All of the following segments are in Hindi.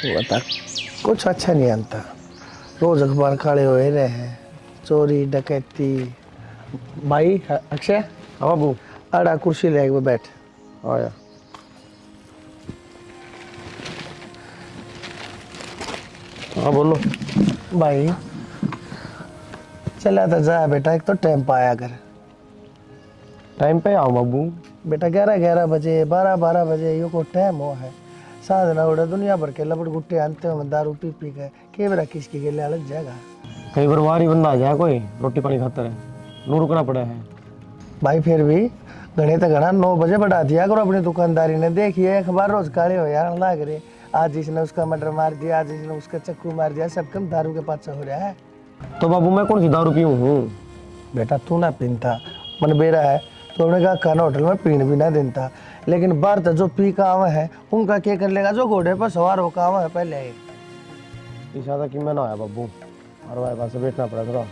बता, कुछ अच्छा नहीं आता। रोज अखबार खड़े हुए रहे हैं, चोरी डकैती। भाई अक्षय, हाँ बाबू। आड़ा कुर्सी ले के बैठ। आया। हाँ बोलो। भाई चला तो जा बेटा, एक तो टाइम पाया कर। टाइम पे आओ बाबू। बेटा 11-11 बजे 12-12 बजे यो को टाइम हो है। साधना उड़े दुनिया भर के लपट गुट्टे आनते हो, दारू पी पी के के बेरा किसकी के लिए अलग जाएगा। कई बार वारी बंदा आ जाए कोई रोटी पानी खातर है, नू रुकना पड़ा है। भाई फिर भी घने तो घना 9 बजे बढ़ा दिया करो अपनी दुकानदारी ने। देखिए अखबार रोज काले हो यार लाग रहे। आज इसने उसका मर्डर मार दिया, आज इसने उसका चक्कू मार दिया, सब कम दारू के पाछे हो रहा है। तो बाबू मैं कौन सी दारू पीऊँ हूँ? बेटा तू ना पीनता, मन बेरा है तो उन्होंने कहा खाना होटल में पीन भी ना देता। लेकिन बाहर तो जो पी का आवा है उनका क्या कर लेगा, जो घोड़े पर सवार होकर आवा है पहले ही। इशारा कि मैं ना आया बाबू, और भाई पास बैठना पड़ा थोड़ा।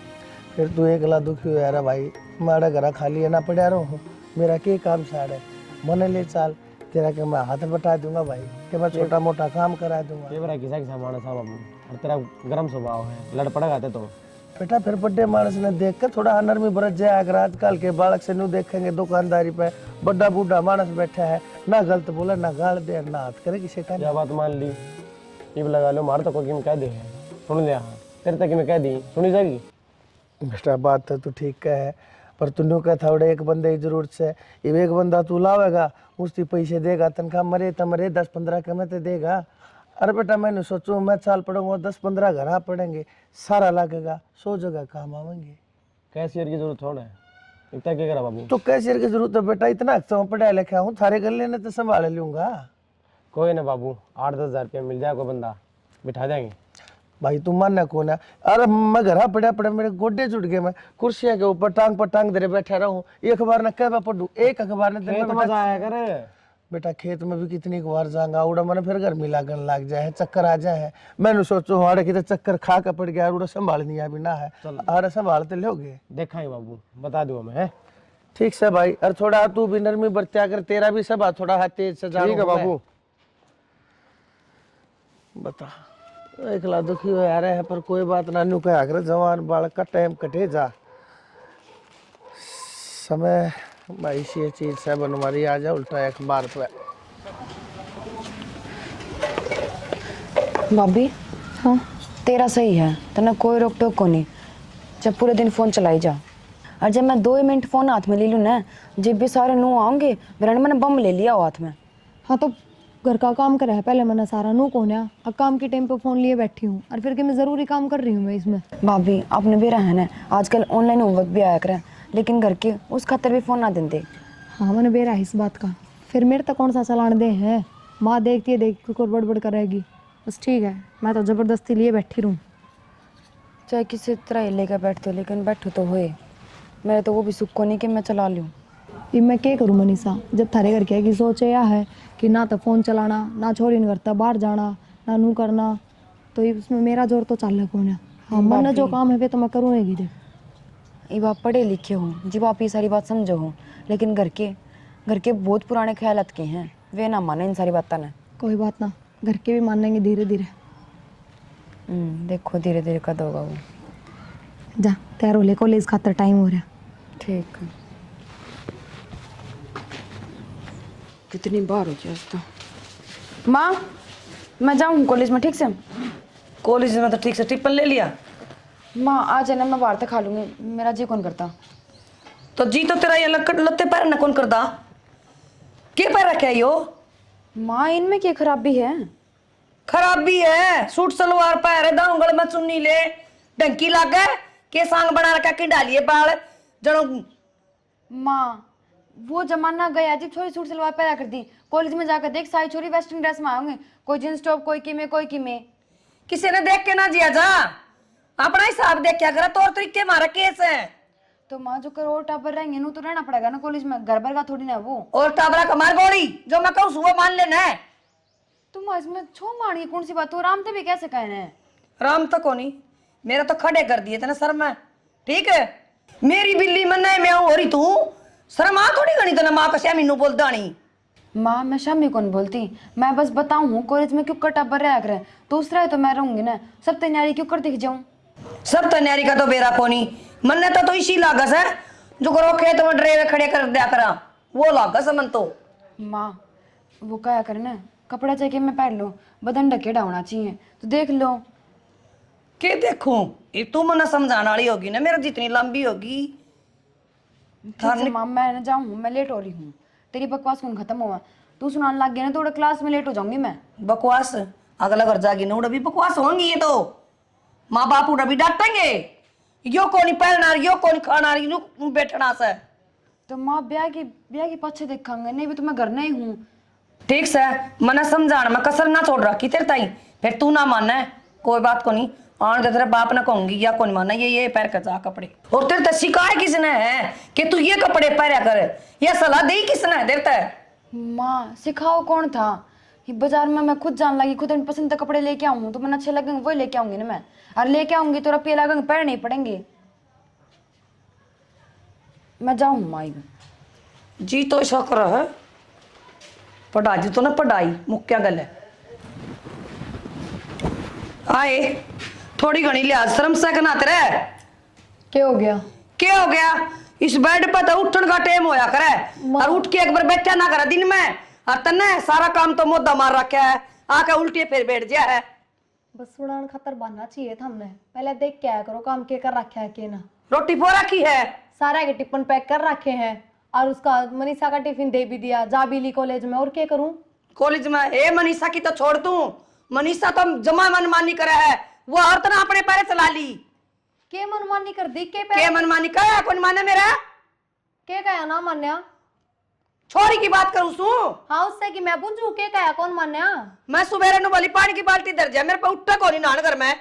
फिर तू एकला दुखी हो यार भाई। मारा घर खाली है ना पड़ा रहो हूँ, मेरा क्या काम साड़ है। मन ले चाल तेरा के मैं हाथ बटा दूंगा भाई, कि मैं छोटा मोटा काम करा दूंगा। ये बड़ा किसा मानस है बाबू, और तेरा गर्म स्वभाव है, लड़ पड़ेगा तो। बेटा फिर बड़े मानस ने देख कर थोड़ा नरमी बरत जाए। अगर आजकल के बालक से नहीं देखेंगे दुकानदारी पे, बड़ा बूढ़ा मानस बैठा है, ना गलत बोले ना गाल दे ना हाथ करे किसी का। क्या बात मान ली, टीप लगा लो, मार तो कोई में कह दे है, सुन लिया। हाँ तेरे तक मैं कह दी, सुनी जाएगी। बेटा बात तो तू ठीक है, पर तू न्यू कहता उड़े एक बंदे की जरूरत से। ये एक बंदा तू लावेगा, उसकी पैसे देगा, तनख्वाह मरे तो मरे 10-15 कमे तो देगा। अरे बेटा मैंने सोचू मैं साल पढ़ूंगा 10-15 घर पढ़ेंगे, सारा लगेगा 100 जगह काम आवेंगे। कैशियर की जरूरत थोड़ा है, इतना क्या करा बाबू। तो कैशियर की जरूरत है बेटा, इतना अच्छा हूँ पढ़ा लिखा हूँ, थारे गले ने तो संभाल लूंगा। कोई ना बाबू, 8-10 हज़ार रुपया मिल जाए कोई बंदा, बिठा देंगे। भाई तुम मानना कौन है। अरे मैं घर पड़ा पड़ा मेरे गोडे जुट गए, मैं कुर्सियां के ऊपर टांग पर टांग दे बैठा रहूं। एक अखबार न कह पढ़ू, एक अखबार ने दिन में मजा आया करे। बेटा खेत में भी कितनी बार जाऊंगा, उड़ा मैंने फिर गर्मी लागन लग जाए, चक्कर आ जाए। मैंने सोचो हाड़े की चक्कर खा कर पड़ गया, उड़ा संभाल नहीं अभी ना है। अरे संभाल तो लोगे, देखा ही बाबू, बता दूंगा मैं। ठीक से भाई। और थोड़ा तू भी नरमी बरत्या कर, तेरा भी सब थोड़ा हाथ तेज से जानो। ठीक है बाबू। बता एकला दुखी हो यार है, पर कोई बात ना। न्यू कहा कर जवान बालक का टाइम कटे जा समय। भाई ये चीज से बनवारी आ जा उल्टा अखबार पे। भाभी हाँ तेरा सही है, तेना कोई रोक टोक को नहीं। जब पूरे दिन फोन चलाई जा, और जब मैं 2 मिनट फोन हाथ में ले लूँ ना, जब भी सारे नू आऊंगे मेरा मैंने बम ले लिया हाथ में। हाँ तो घर का काम करा है पहले मैंने सारा, नू कौन है। अब काम के टाइम पे फोन लिए बैठी हूँ, और फिर कि मैं जरूरी काम कर रही हूँ मैं इसमें। भाभी आपने भी रहा है ना, आजकल ऑनलाइन होमवर्क भी आया करे, लेकिन घर के उस खातर भी फोन ना देते। हाँ मैंने बेरा है इस बात का, फिर मेरे तक कौन सा चलान दे है। माँ देखती है देख को बड़बड़ करेगी, बस ठीक है मैं तो ज़बरदस्ती लिए बैठी रहूँ। चाहे किसी तरह ही लेकर बैठते हो, लेकिन बैठो तो होए। मेरे तो वो भी सुख को नहीं कि मैं चला लूँ। ये मैं क्या करूँ मनीषा, जब थारे घर की सोच यह है कि ना तो फ़ोन चलाना, ना छोरी नहीं करता बाहर जाना, ना नू करना, तो इसमें मेरा जोर तो चाल कौन है। हाँ मन जो काम है वे तो मैं करूँगी। देख ये आप पढ़े लिखे हो जी, आप ये सारी बात समझो हो, लेकिन घर के बहुत पुराने ख्यालात के हैं, वे ना माने इन सारी बातें ना। कोई बात ना, घर के भी मानेंगे धीरे धीरे। देखो धीरे धीरे कद होगा वो। जा तैयार हो ले, कॉलेज खातर टाइम हो रहा। ठीक है, कितनी बार हो गया तो। माँ मैं जाऊँ कॉलेज में? ठीक से कॉलेज में तो ठीक से टिप्पण ले लिया। माँ आज है ना, मैं बाहर तक खा लूँगी, मेरा जी कौन करता। तो जी तो तेरा ये लत्ते पैर न कौन करदा, के पैर रखे यो। माँ इनमें क्या खराबी है? खराबी है, सूट सलवार पैर दांगल में चुन्नी ले, ढंकी लागे के सांग बना रखा कि डालिए बाल जनो। माँ वो जमाना गया जब छोरी सूट सलवार पहना करती। कॉलेज में जाकर देख सारी छोरी वेस्टर्न ड्रेस में आएंगे, कोई जींस टॉप, कोई किमे। किसी ने देख के ना जिया जा, अपना हिसाब देख क्या करा, तौर तरीके मारा केस है। तो माँ जो करोड़ टापर रहेंगे नू तो रहना पड़ेगा ना कॉलेज में, घर भर का थोड़ी ना वो। और टाबरा कमार गोड़ी जो मैं कहूँ सुबह मान लेना है। तुम इसमें छो मारी कौन सी बात हो, राम तो भी कैसे कहने। राम तो कोनी, मेरा तो खड़े कर दिए थे ना सर में। ठीक है मेरी बिल्ली मन मैं हो रही तू शर्मा थोड़ी गणी तना माँ कसिया मीनू बोलदा नहीं। माँ मैं शामी कौन बोलती, मैं बस बताऊँ कॉलेज में क्यों कटा पर रह कर दूसरा है तो मैं रहूंगी ना, सब तैयारी क्यों कर दिख जाऊँ। सब तैयारी का तो बेरा कोनी मन ने तो इसी लागस है जो करो खेत में ड्रेवे खड़े कर दिया करा वो लागस मन तो। माँ वो क्या करे ना, कपड़ा चाहिए मैं पहन लो, बदन ढकेड़ा होना चाहिए तो देख लो। के देखूं ये तू मना समझाने वाली होगी ना, मेरा जितनी लंबी होगी। ठीक है माँ मैं ना जाऊँ, मैं लेट हो रही हूँ, तेरी बकवास कौन खत्म हुआ, तू सुनाने लग गया ना तो क्लास में लेट हो जाऊंगी मैं। बकवास अगला घर जागी ना उड़ा भी बकवास होंगी ये तो, माँ बाप उड़ा भी डांटेंगे यो कौन पहनना यो कौन खाना यू बैठना से। तो माँ ब्याह की पीछे देखेंगे, नहीं भी तो मैं घर नहीं हूँ। ठीक से मना समझाना मैं कसर ना छोड़ रखी तेरे ताई, फिर तू ना मानना है कोई बात को नहीं, आन दे तेरे बाप ना कहूंगी या कौन माना ये पहन कर जा कपड़े। और तेरे ते शिकाय किसने है कि तू ये कपड़े पहना कर, ये सलाह दी किसने है तेरे ते। माँ सिखाओ कौन था, ये बाजार में मैं खुद जान लगी, खुद पसंद के कपड़े लेके आऊँ तो मैं अच्छे लगेंगे वही लेके आऊंगी ना मैं, और लेके आऊंगी तो रुपये लगेंगे पहनने ही पड़ेंगे। मैं जाऊँ माँ जी तो शक्र है पढ़ाई तो ना पढ़ाई मुख्या गल है। आए थोड़ी घनी लिहाज शर्म से कना तेरे क्या हो गया? क्या हो गया, इस बेड पर तो उठन का टाइम होया करे और उठ के एक बार बैठा ना करे दिन में, और तन्ने सारा काम तो मोदा मार रखा है आके उल्टे फिर बैठ गया है। बस सुनान खतर बनना चाहिए था हमने, पहले देख के आया करो काम के कर रखा है के ना। रोटी पो रखी है सारा के टिफिन पैक कर रखे हैं और उसका मनीषा का टिफिन दे भी दिया, जा भी ली कॉलेज में, और क्या करूं। कॉलेज में ए मनीषा की तो छोड़ दूं, मनीषा तो जमा मनमानी करे है, वो हर तरह अपने पैर चला ली। के मनमानी कर दी के मनमानी का कौन माने मेरा, के कहा ना मान्या, छोरी की बात करूं सू। हाँ उससे कि मैं पूछूं के कहा कौन मान्या। मैं सुबह नु वाली पानी की बाल्टी दर जा मेरे पे उठा कोनी नान घर में,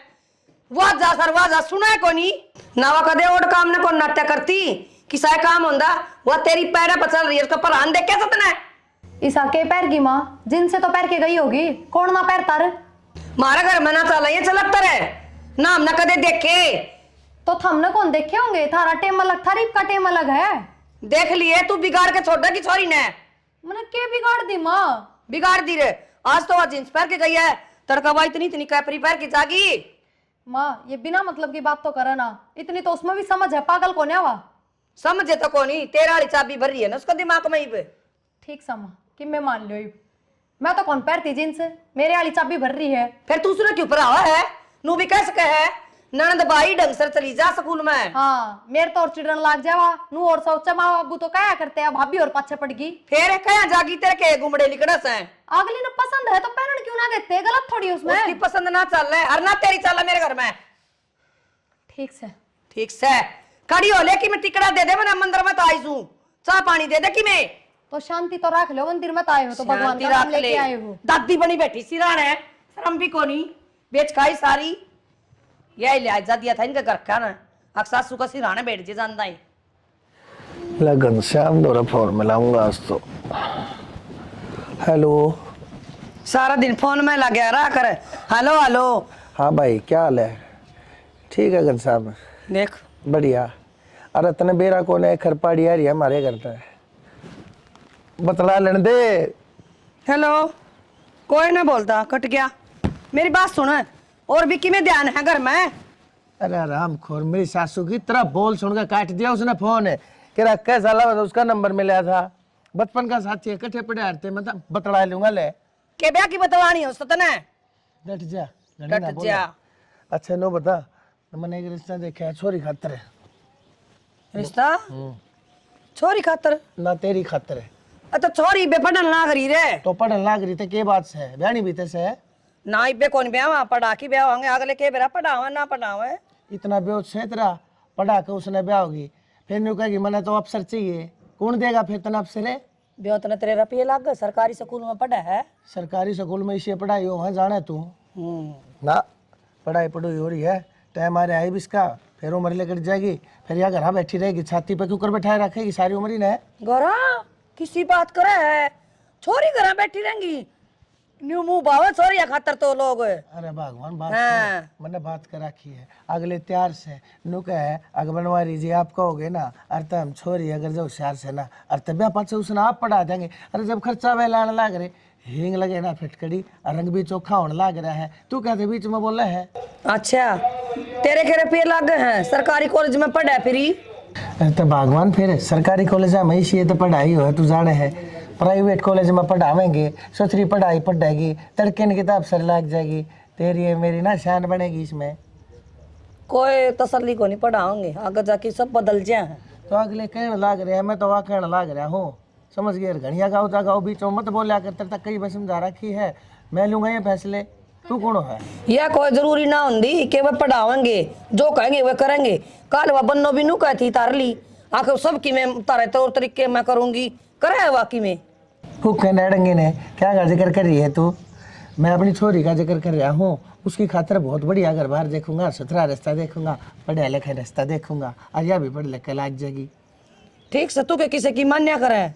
वाह जा सर वाह जा सुना है कोनी नावा कदे और काम ने कौन नाट्य करती किसा काम होंदा, वो तेरी पैर पर चल रही है उसका परान देख के सतना ईसा के पैर की माँ जिनसे तो पैर के गई होगी, कौन ना पैर तार मारा घर में ना चला ये चलता रहे नाम ना कदे देखे तो थमने कौन देखे होंगे, थारा टेम अलग थारीफ का टेम अलग है। देख लिए तू बिगाड़ के छोड़ की छोरी ने, मैंने के बिगाड़ दी माँ, बिगाड़ दी रे, आज तो वह जींस पहन के गई है तड़का भाई इतनी इतनी कैपरी पहन के जागी। माँ ये बिना मतलब की बात तो करे ना, इतनी तो उसमें भी समझ है, पागल कौन है वह। समझे तो कोनी तेरा वाली चाबी भर रही है ना उसका दिमाग में ही पे। ठीक समा कि मैं मान लो, मैं तो कौन पैरती जींस, मेरे वाली चाबी भर रही है। फिर तू उसने क्यों पढ़ावा है, नू भी कैसे कहे ननद भाई ढंग से चली जा स्कूल में। हाँ मेरे तो और चिड़न लाग जावा नू, और सोचा माँ बाबू तो क्या करते हैं, भाभी और पाछे पड़ गई। फिर कहा जागी तेरे के गुमड़े लिकड़स हैं, अगली ने पसंद है तो पहन क्यों ना देते, गलत थोड़ी उसमें। उसकी पसंद ना चल रहा है और ना तेरी चल मेरे घर में। ठीक से ठीक से खड़ी हो ले कि मैं टिकड़ा दे दे, मैं मंदिर में तो आई हूं, चाह पानी दे दे कि मैं तो शांति तो रख लो, मंदिर में तो आए हो तो भगवान का नाम लेके आए हो। दादी बनी बैठी सिरान है शर्म भी कोनी, बेच खाई सारी यही लिहाज जा दिया था इनका घर का ना, अक्सर सुखा सिराने बैठ जे जानता है। लगन श्याम दोरा फोन मिलाऊंगा आज तो। हेलो सारा दिन फोन में लगे रहा कर, हेलो हेलो। हाँ भाई क्या हाल है, ठीक है घनश्याम देख बढ़िया। अरे तने बेरा कौन है, खरपाड़ी आ रही है हमारे घर पे, बतला लेने दे। हेलो कोई ना बोलता कट गया, मेरी बात सुन और भी किमें ध्यान है घर में। अरे राम खोर मेरी सासू की तरह बोल सुनकर काट दिया उसने फोन है, कह रहा कैसा लगा उसका नंबर मिला था, बचपन का साथी है इकट्ठे पढ़े हारते, मतलब बतला लूंगा ले के ब्याह की बतवानी है उसने डट जा डट जा। अच्छा नो बता, मैंने एक रिश्ता देखा है छोरी खातर है। रिश्ता छोरी खातर ना तेरी खातर है। अच्छा छोरी बेपढ़न ना करी रे तो पढ़न लाग रही थे के बात से है, ब्याह नहीं बीते से है ना इबे कौन ब्याह पढ़ा की ब्याह होंगे अगले के बेरा पढ़ावा ना पढ़ावे। इतना बेहोश से तेरा पढ़ा के उसने ब्याह होगी, फिर न्यू कहेगी मैंने तो अफसर चाहिए, कौन देगा फिर तना अफसर है। ब्याह तो तेरे रुपये लाग गए, सरकारी स्कूल में पढ़ा है, सरकारी स्कूल में इसे पढ़ाई हो वहाँ जाना तू ना, पढ़ाई पढ़ाई हो रही है, टाइम आ रहा है इसका, फिर उम्र लेकर जाएगी, फिर यहाँ घर बैठी रहेगी, छाती पे क्यों कर बैठाए रखेगी सारी उम्र ही ने। गोरा किसी बात करे है, छोरी घर बैठी रहेंगी न्यू मुंह बावे छोरिया खातर तो लोग। अरे भगवान बात हाँ। मैंने बात कर रखी है अगले त्यार से नुक है अगर बनवारी जी आप कहोगे ना अरे हम छोरी अगर जो होशियार से ना अरे तब पाछे उसने आप पढ़ा देंगे। अरे जब खर्चा वे लाने लाग रहे हींग लगे ना फिटकड़ी रंग भी चोखा होने लग रहा है तू कहते बीच में बोला है। अच्छा तेरे के रुपये लग गए हैं सरकारी कॉलेज में पढ़ा फिरी। अरे तो भगवान फिर सरकारी कॉलेज में इसी तो पढ़ाई हो तू जाने है प्राइवेट कॉलेज में पढ़ावेंगे सोचरी पढ़ाई पढ़ेगी तड़के की किताब सर लग जाएगी तेरी है मेरी ना शान बनेगी इसमें। कोई तसल्ली को नहीं पढ़ाओगे आगे जाके सब बदल जाए। तो अगले कहने लग रहे हैं मैं तो वहाँ कहने लग रहा हूँ समझ गए घड़िया गाँव जा गाँव बीच में मत बोलिया कर तेरे तक कई बार समझा रखी है मैं लूंगा ये फैसले तू कौन है। यह कोई जरूरी ना होंगी कि वह पढ़ावेंगे जो कहेंगे वह करेंगे। कल वह बन्नो भी नू कहती तार ली आखिर सब की मैं तारे तौर तरीके मैं करूंगी करे वाकई में भूखे नड़ेंगे ने क्या का जिक्र कर रही है तू। मैं अपनी छोरी का जिक्र कर रहा हूँ उसकी खातर बहुत बढ़िया घर बार देखूंगा सुथरा रास्ता देखूंगा पढ़ा लिखा रास्ता देखूंगा और यह भी पढ़ लिख के लाग जाएगी। ठीक से तू के किसी की मान्या करे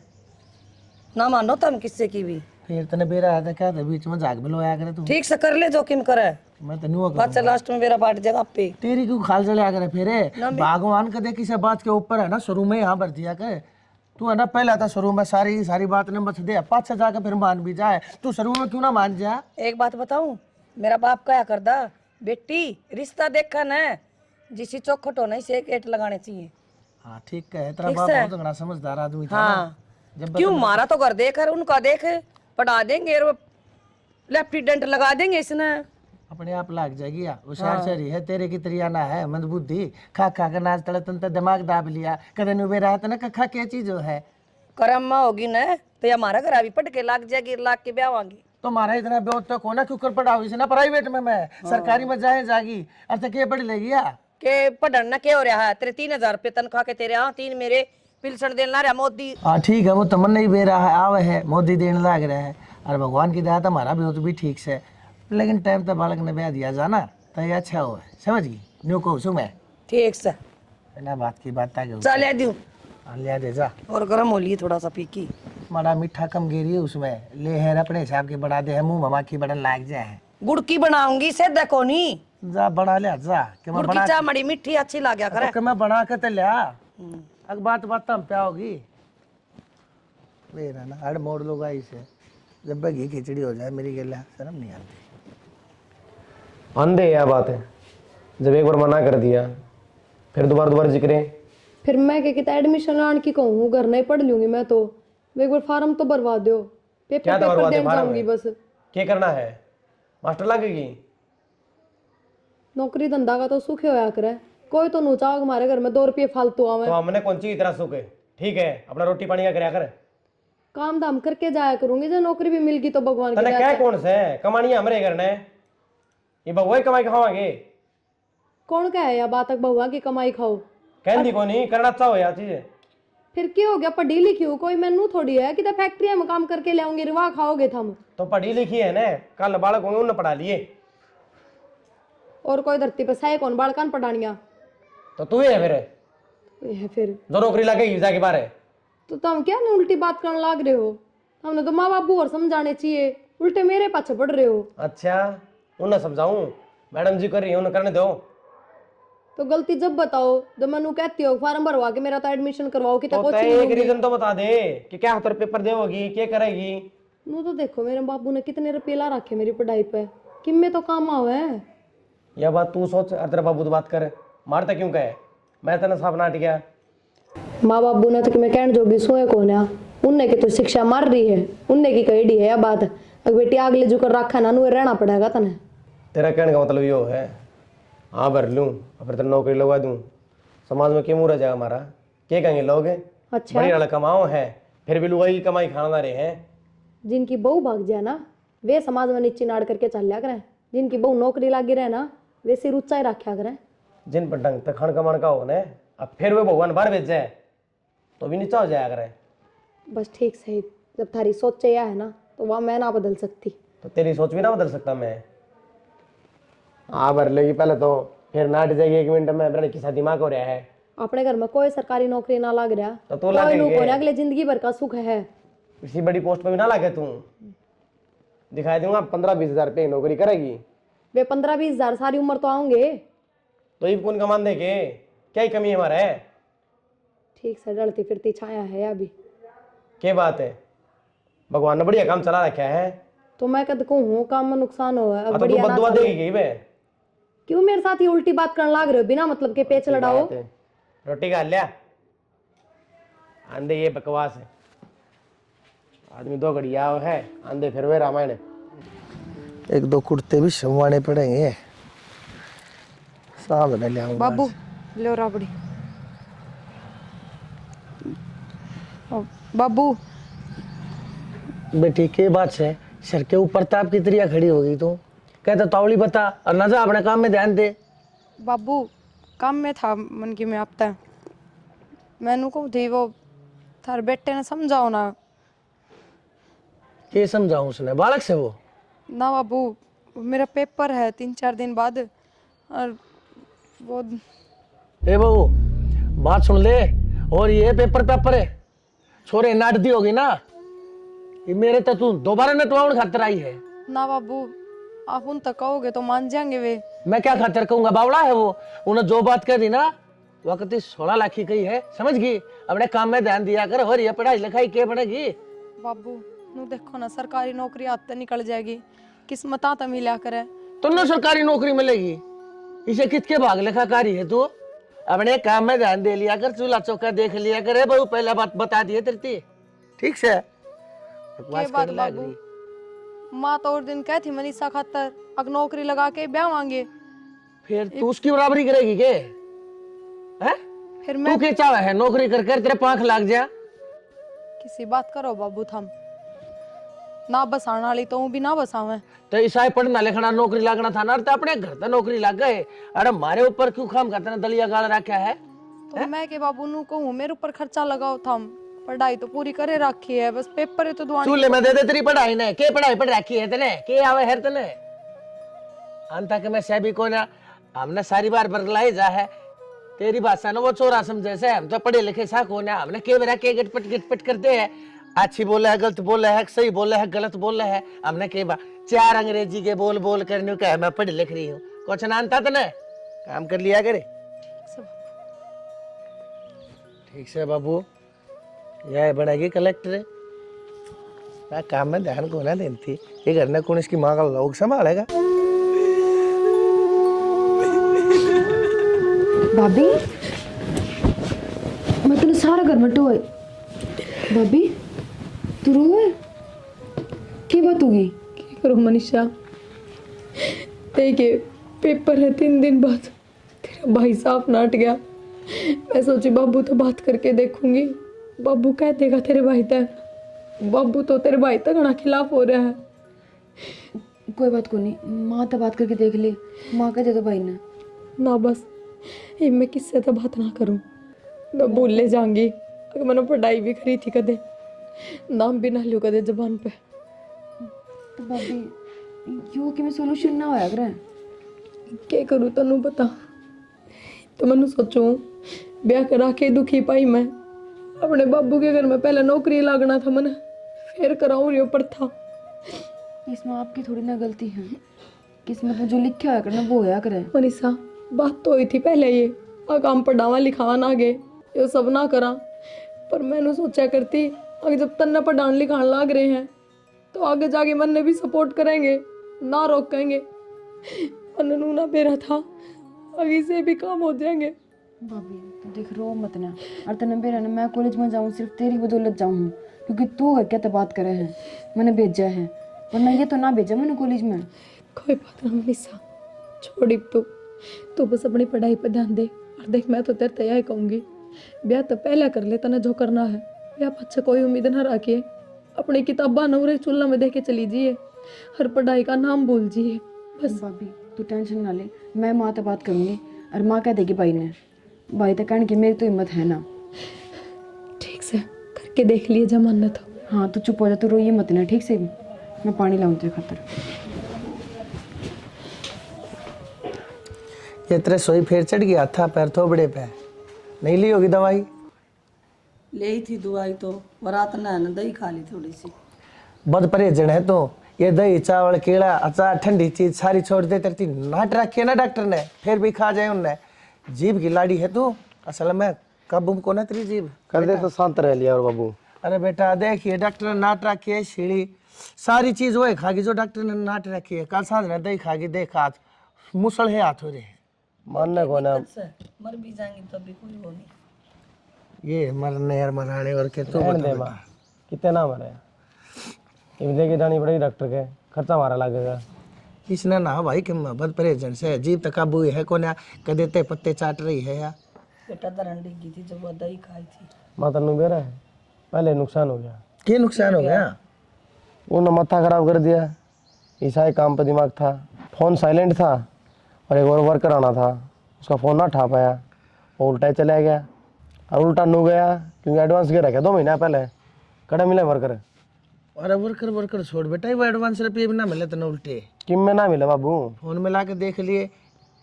ना मानो तुम किसी की भी फिर तने बेरा आता क्या था बीच में जाग बिलोया करे तू। ठीक से कर ले जोखिम करे मैं तो नुआ बात से लास्ट में मेरा पार्ट जगह पे तेरी क्यों खाल चले करे फिर भगवान कदे किसी बात के ऊपर है ना शुरू में यहाँ भर दिया कर तू है ना पहला था शुरू में सारी सारी बात ने बच दे पाछे जाके फिर मान भी जाए तू शुरू में क्यों ना मान जा। एक बात बताऊं मेरा बाप क्या करदा बेटी रिश्ता देखा न जिसी चौखट होना से एक एट लगाने चाहिए। हाँ ठीक है तेरा बाप बहुत घना समझदार आदमी था हाँ क्यों मारा तो घर देख उनका देख पढ़ा देंगे और लेफ्टिनेंट लगा देंगे इसने अपने आप लाग जाएगी होशियार शहरी है तेरे की तरियाना है मंद बुद्धि खा खा के नाच तड़े तन दिमाग दाब लिया कदे नुबे रहा था ना खा क्या चीज है करम होगी न तो ये हमारा घर अभी पट के लाग जाएगी लाग के ब्यावांगी तो मारा इतना ब्योत तो कोना क्यों कर पढ़ाओ इसे ना प्राइवेट में मैं सरकारी में जाए जागी अर्थ के पढ़ लेगी के पढ़ना क्या हो रहा है तेरे 3,000 रुपये तनख्वाह के तेरे हाँ 3 मेरे पिलसन देने ला रहा मोदी। हाँ ठीक है वो तमन नहीं दे रहा है आवे है मोदी देने लग रहा है और भगवान की दया तो हमारा ब्योत भी ठीक से लेकिन टाइम तो बालक ने ब्याह दिया जाना तो ये अच्छा हो समझ गई न्यू कहूँ सु मैं ठीक से बिना बात की बात आ चल ले दूं लिया दे जा और गर्म हो लिए थोड़ा सा पीकी माड़ा मीठा कम गिरी है उसमें ले है अपने हिसाब के बना दे है मुंह ममा की बड़न लाग जाए है गुड़ की बनाऊंगी से देखो नी जा बना लिया जा कि मैं गुड़ की बना चाय मड़ी मीठी अच्छी लाग्या करे कि मैं बना के तो लिया अग बात बात हम क्या होगी मेरा ना हर मोड़ लोग आई से जब घी खिचड़ी हो जाए मेरी गला शर्म नहीं आती। अंधे यह बात है जब एक बार मना कर दिया फिर दोबारा जिक्र फिर मैं क्या कहता एडमिशन लाने की कहूँ घर नहीं पढ़ लूंगी मैं तो एक बार फार्म तो भरवा दो क्या पेपर भरवा पेपर दे देने फार्म जाऊंगी में? बस क्या करना है मास्टर लगेगी नौकरी धंधा का तो सुख होया करे कोई तो नूचा हमारे घर में 2 रुपये फालतू आवे तो हमने कौन सी इतना सुख है ठीक है अपना रोटी पानी का कराया कर काम धाम करके जाया करूंगी जब नौकरी भी मिल गई तो भगवान की तने दया क्या से। कौन से कमानी हमरे करने ये बहुआ ही कमाई खावांगे कौन क्या है या बात तक बहुआ की कमाई खाओ कहती को नहीं करना अच्छा हो यार चीज फिर क्या हो गया पढ़ी लिखी हो कोई मैनू थोड़ी है कि फैक्ट्री में काम करके ले आऊंगी रिवा खाओगे थम तो पढ़ी लिखी है ना कल बालक होंगे उन्हें पढ़ा लिए और कोई धरती पे सही कौन बालकान पढ़ानिया तो तू ही है फिर ये है फिर जो नौकरी लगेगी जाके बारे तो तुम क्या नहीं उल्टी बात करने लाग रहे हो हमने तो माँ बापू और समझाने चाहिए उल्टे मेरे पाछे पड़ रहे हो। अच्छा उन्हें समझाऊं मैडम जी कर रही है उन्हें करने दो तो गलती जब बताओ जब मैं कहती हो फार्म भरवा के मेरा तो एडमिशन करवाओ कि तो तय एक रीजन तो बता दे कि क्या हतर पेपर देवोगी क्या करेगी। नू तो देखो मेरे बाबू ने कितने रुपये ला रखे मेरी पढ़ाई पे किम में तो काम आवे है। यह बात तू सोच और तेरा बाबू तो बात कर मारता क्यों कहे मैं तेना साफ नाट गया माँ बाबू ने तो कि मैं कहने जोगी सोए कौन है उनने की तो शिक्षा मार रही है उनने की कही डी है यह बात अब बेटी आगले जो कर रखा ना नू रहना पड़ेगा तने। तेरा कहने का मतलब यो है हाँ भर लूँ और फिर तेरा नौकरी लगवा दूँ समाज में क्या मुँह रह जाएगा हमारा क्या कहेंगे लोग अच्छा बड़ी वाला कमाओ है फिर भी लुगाई की कमाई खाना रहे हैं जिनकी बहू भाग जाए ना वे समाज में नीचे नाड़ करके चल लिया करें जिनकी बहू नौकरी लागी रहे ना वे सिर ऊंचा ही रखा करें जिन पर ढंग तक खण कमान का हो ने अब फिर वे भगवान बाहर भेज जाए तो भी नीचा हो जाया करे। बस ठीक सही जब थारी सोच चाहिए है ना तो वह मैं ना बदल सकती तो तेरी सोच भी ना बदल सकता मैं हाँ भर लेगी पहले तो फिर नाट जाएगी 1 मिनट में मेरा किसा दिमाग हो रहा है अपने घर में कोई सरकारी नौकरी ना लग रहा तो तू लग कोई अगले जिंदगी भर का सुख है किसी बड़ी पोस्ट पे भी ना लगे तू दिखा दूंगा 15-20 हजार रुपये की नौकरी करेगी। वे 15-20 हजार सारी उम्र तो आऊंगे। तो ये कौन कमान दे के क्या ही कमी है हमारा है? ठीक से डलती फिरती छाया है अभी। क्या बात है, भगवान ने बढ़िया काम चला रखा है। तो मैं कद को हूँ काम में नुकसान हो अब तो तू बढ़िया ना बददुआ चले। देगी गई बे। क्यों मेरे साथ ही उल्टी बात करने लग रहे हो बिना मतलब के पेच लड़ाओ। रोटी खा लिया, आंधे ये बकवास है। आदमी 2 घड़िया है आंधे फिर वे रामायण। 1-2 कुर्ते भी संवाने पड़ेंगे, सामने ले आऊंगा। बाबू लो राबड़ी। बाबू बेटी के बात है, सर के ऊपर ताप की तरिया खड़ी हो गई तू। कहता तावली बता और ना जा अपने काम में ध्यान दे। बाबू काम में था मन की में आपता मैनू को थी वो थार बेटे ने समझाओ ना। ये समझाऊं उसने बालक से वो। ना बाबू मेरा पेपर है 3-4 दिन बाद और वो ए बहू बात सुन ले, और ये पेपर है छोरे नाट दी होगी ना, ये मेरे तो तू दोबारा न तो खातर आई है। ना बाबू आप उन तक कहोगे तो मान जाएंगे वे। मैं क्या खातर कहूंगा, बावड़ा है वो। उन्हें जो बात कह दी ना वक्त 16 लाख की कही है, समझ गई। अपने काम में ध्यान दिया कर, और ये पढ़ाई लिखाई क्या बनेगी। बाबू नू देखो ना सरकारी नौकरी हाथ से निकल जाएगी, किस्मत तो मिला करे। तुमने सरकारी नौकरी मिलेगी, इसे किसके भाग लेखाकारी है तू। अपने काम में ध्यान दे लिया कर, चूल्हा चौका देख लिया कर। बहू पहला बात बता दिए तेरी, ठीक से। के बात बाबू माँ तो और दिन कह थी मनीषा खातर अग नौकरी लगा के ब्याह मांगे। फिर तू उसकी बराबरी करेगी के? हैं? फिर तू मैं क्या चाहे है नौकरी कर कर तेरे पांख लाग जा। किसी बात करो बाबू थम ना बसाने वाली तो भी ना बसावे। तो ईसाई पढ़ना लिखना नौकरी लागना था ना, तो अपने घर तो नौकरी लग गए। अरे हमारे ऊपर क्यों काम करते ना, दलिया गाल रखा है। तो मैं के बाबू नू कहूँ मेरे ऊपर खर्चा लगाओ थम, पढ़ाई तो पूरी करे रखी है, बस पेपर है तो दुआनी। चूल्हे में दे दे तेरी पढ़ाई ने, के पढ़ाई पढ़ रखी है तने, के आवे है तने। अंता के मैं सभी को ना हमने सारी बार बरगलाई जा है तेरी भाषा ना वो चोरा समझे से। हम तो पढ़े लिखे सा को ना, हमने के बेरा के गटपट करते हैं। अच्छी बोले है, गलत बोले है, सही बोले है, गलत बोले है। हमने के 4 अंग्रेजी के बोल बोल करने का मैं पढ़ लिख रही हूँ, कुछ ना आता तने काम कर लिया करे। ठीक से बाबू, यह बनेगी कलेक्टर। मैं काम में ध्यान को ना देती, ये घर ने कौन इसकी माँ का लोग संभालेगा। भाभी मैं तेने सारा घर में टोए। भाभी तू रोए, की बात होगी? क्या करूँ मनीषा, देखिए पेपर है 3 दिन बाद, तेरा भाई साहब नाट गया। मैं सोची बाबू तो बात करके देखूंगी, बाबू कह देगा तेरे भाई तक। बाबू तो तेरे भाई तक ना खिलाफ हो रहा है। कोई बात को नहीं, माँ तो बात करके देख ले। माँ कह दे तो भाई ने ना बस ये मैं किससे तो बात ना करूं, मैं भूल ले जाऊंगी। अगर मैंने पढ़ाई भी करी थी कदे, नाम भी ना लियो कदे जबान पे। तो भाभी क्यों कि मैं सोल्यूशन ना होया करे। क्या करूँ तनु बता। तो मैंने सोचूं ब्याह करा के दुखी पाई मैं अपने बाबू के घर में। पहले नौकरी लागना था मैंने, फिर कराऊं रियो पर था। इसमें आपकी थोड़ी ना गलती है, किस्मत में जो लिखा होया करना वो होया करे। मनीषा बात तो हुई थी पहले, ये काम पढ़ावा लिखावा ना गे ये सब ना करा। पर मैंने सोचा करती अगर जब तन्ना पढ़ान लिखान लाग रहे हैं तो आगे जाके मन ने भी सपोर्ट करेंगे, ना रोकेंगे। मननू ना बेरा था, आगे से भी काम हो जाएंगे। भाभी तो देख रो मत ना, और तने बेरा ना मैं कॉलेज में जाऊँ सिर्फ तेरी बदौलत जाऊँ, क्योंकि तू है क्या तो बात करे है मैंने भेजा है, वरना ये तो ना भेजा मैंने कॉलेज में। कोई बात ना मनीषा, छोड़ी तू बस अपनी पढ़ाई पर ध्यान दे। और देख मैं तो तेरे तैयार कहूँगी, ब्याह तो पहले कर ले, तने जो करना है ब्याह अच्छा कोई उम्मीद ना रखिए। अपनी किताबा नवरे चूल्हा में देख के चली जाइए, हर पढ़ाई का नाम बोल जाइए बस। भाभी तू टेंशन ना ले, मैं माँ से बात करूँगी और माँ कह देगी भाई ने। भाई तो कहने की मेरी तो हिम्मत है ना। ठीक से करके देख लिए जमाना तो। हाँ तू चुप हो जा, तू रोइए मत ना, ठीक से। मैं पानी लाऊं तेरे खातर। ये तेरे सोई फिर चढ़ गया था पैर थोबड़े पे, नहीं ली होगी दवाई? ले थी दवाई तो रात ने दही खा ली थोड़ी सी। बद परहेजन है तो ये दही चावल केला अचार ठंडी चीज सारी छोड़ दे तेरी नाट रखी है ना डॉक्टर ने, फिर भी खा जाए उनने। जीभ की लाड़ी है तू, असल में काबू को ना तेरी जीभ कर दे तो शांत रह लिया और बाबू। अरे बेटा देखिए डॉक्टर ने नाट रखी है सीढ़ी, सारी चीज वो खागी जो डॉक्टर ने नाट रखी है। कल सांझ ने दही खागी, देख हाथ मुसल है हाथ हो रहे हैं। मानने को ना मर भी जाएंगे तो भी कोई वो नहीं। ये मरने यार मराने और के तू रहने बता दे बेटा। माँ, कितने ना मरे, ये देखी जानी पड़ेगी डॉक्टर के, खर्चा हमारा लगेगा। इसने ना भाई कि मोहब्बत परहेजन से जीव तक काबू है को ना कदे ते पत्ते चाट रही है या बेटा दरंडी की थी जब वो दही खाई थी। माता नु बेरा है, पहले नुकसान हो गया, क्या नुकसान हो गया? उन्होंने माथा खराब कर दिया, ईसाई काम पे दिमाग था, फोन साइलेंट था और एक और वर्कर आना था, उसका फ़ोन ना उठा पाया, वो उल्टा ही चला गया। और उल्टा नू गया क्योंकि एडवांस गिर रखा 2 महीना पहले, कड़ा मिले वर्कर अरे वर्कर छोड़ बेटा, वो एडवांस रुपये भी ना मिले तो उल्टे किम में ना मिले बाबू, फोन में ला के देख लिए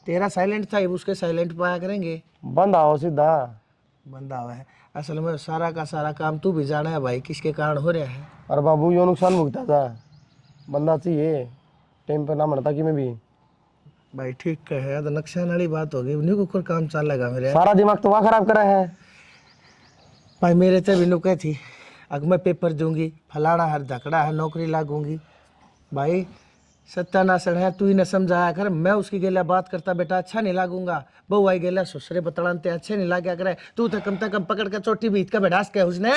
तेरा साइलेंट था, उसके साइलेंट पाया करेंगे। बंद आओ सीधा। बंदा हुआ है असल में सारा का सारा काम तू भी जाना है भाई किसके कारण हो रहा है। और बाबू यो नुकसान भुगता था, बंदा चाहिए टाइम पर ना मरता कि मैं भी। भाई ठीक है तो नुकसान वाली बात होगी, उन्हीं को कोई काम चल लगा मेरे। सारा दिमाग तो वहाँ खराब करा है। भाई मेरे से भी नुके थी, अगर मैं पेपर दूंगी फलाना हर धकड़ा है नौकरी लागूंगी। भाई सत्यानाशन है, तू ही न समझाया कर, मैं उसकी गेला बात करता बेटा अच्छा नहीं लागूंगा। बहू आई गेला ससुरे बतड़ानते अच्छे नहीं लाग्या करे, तू तो कम से कम पकड़ के चोटी बीत के बैठास के उसने।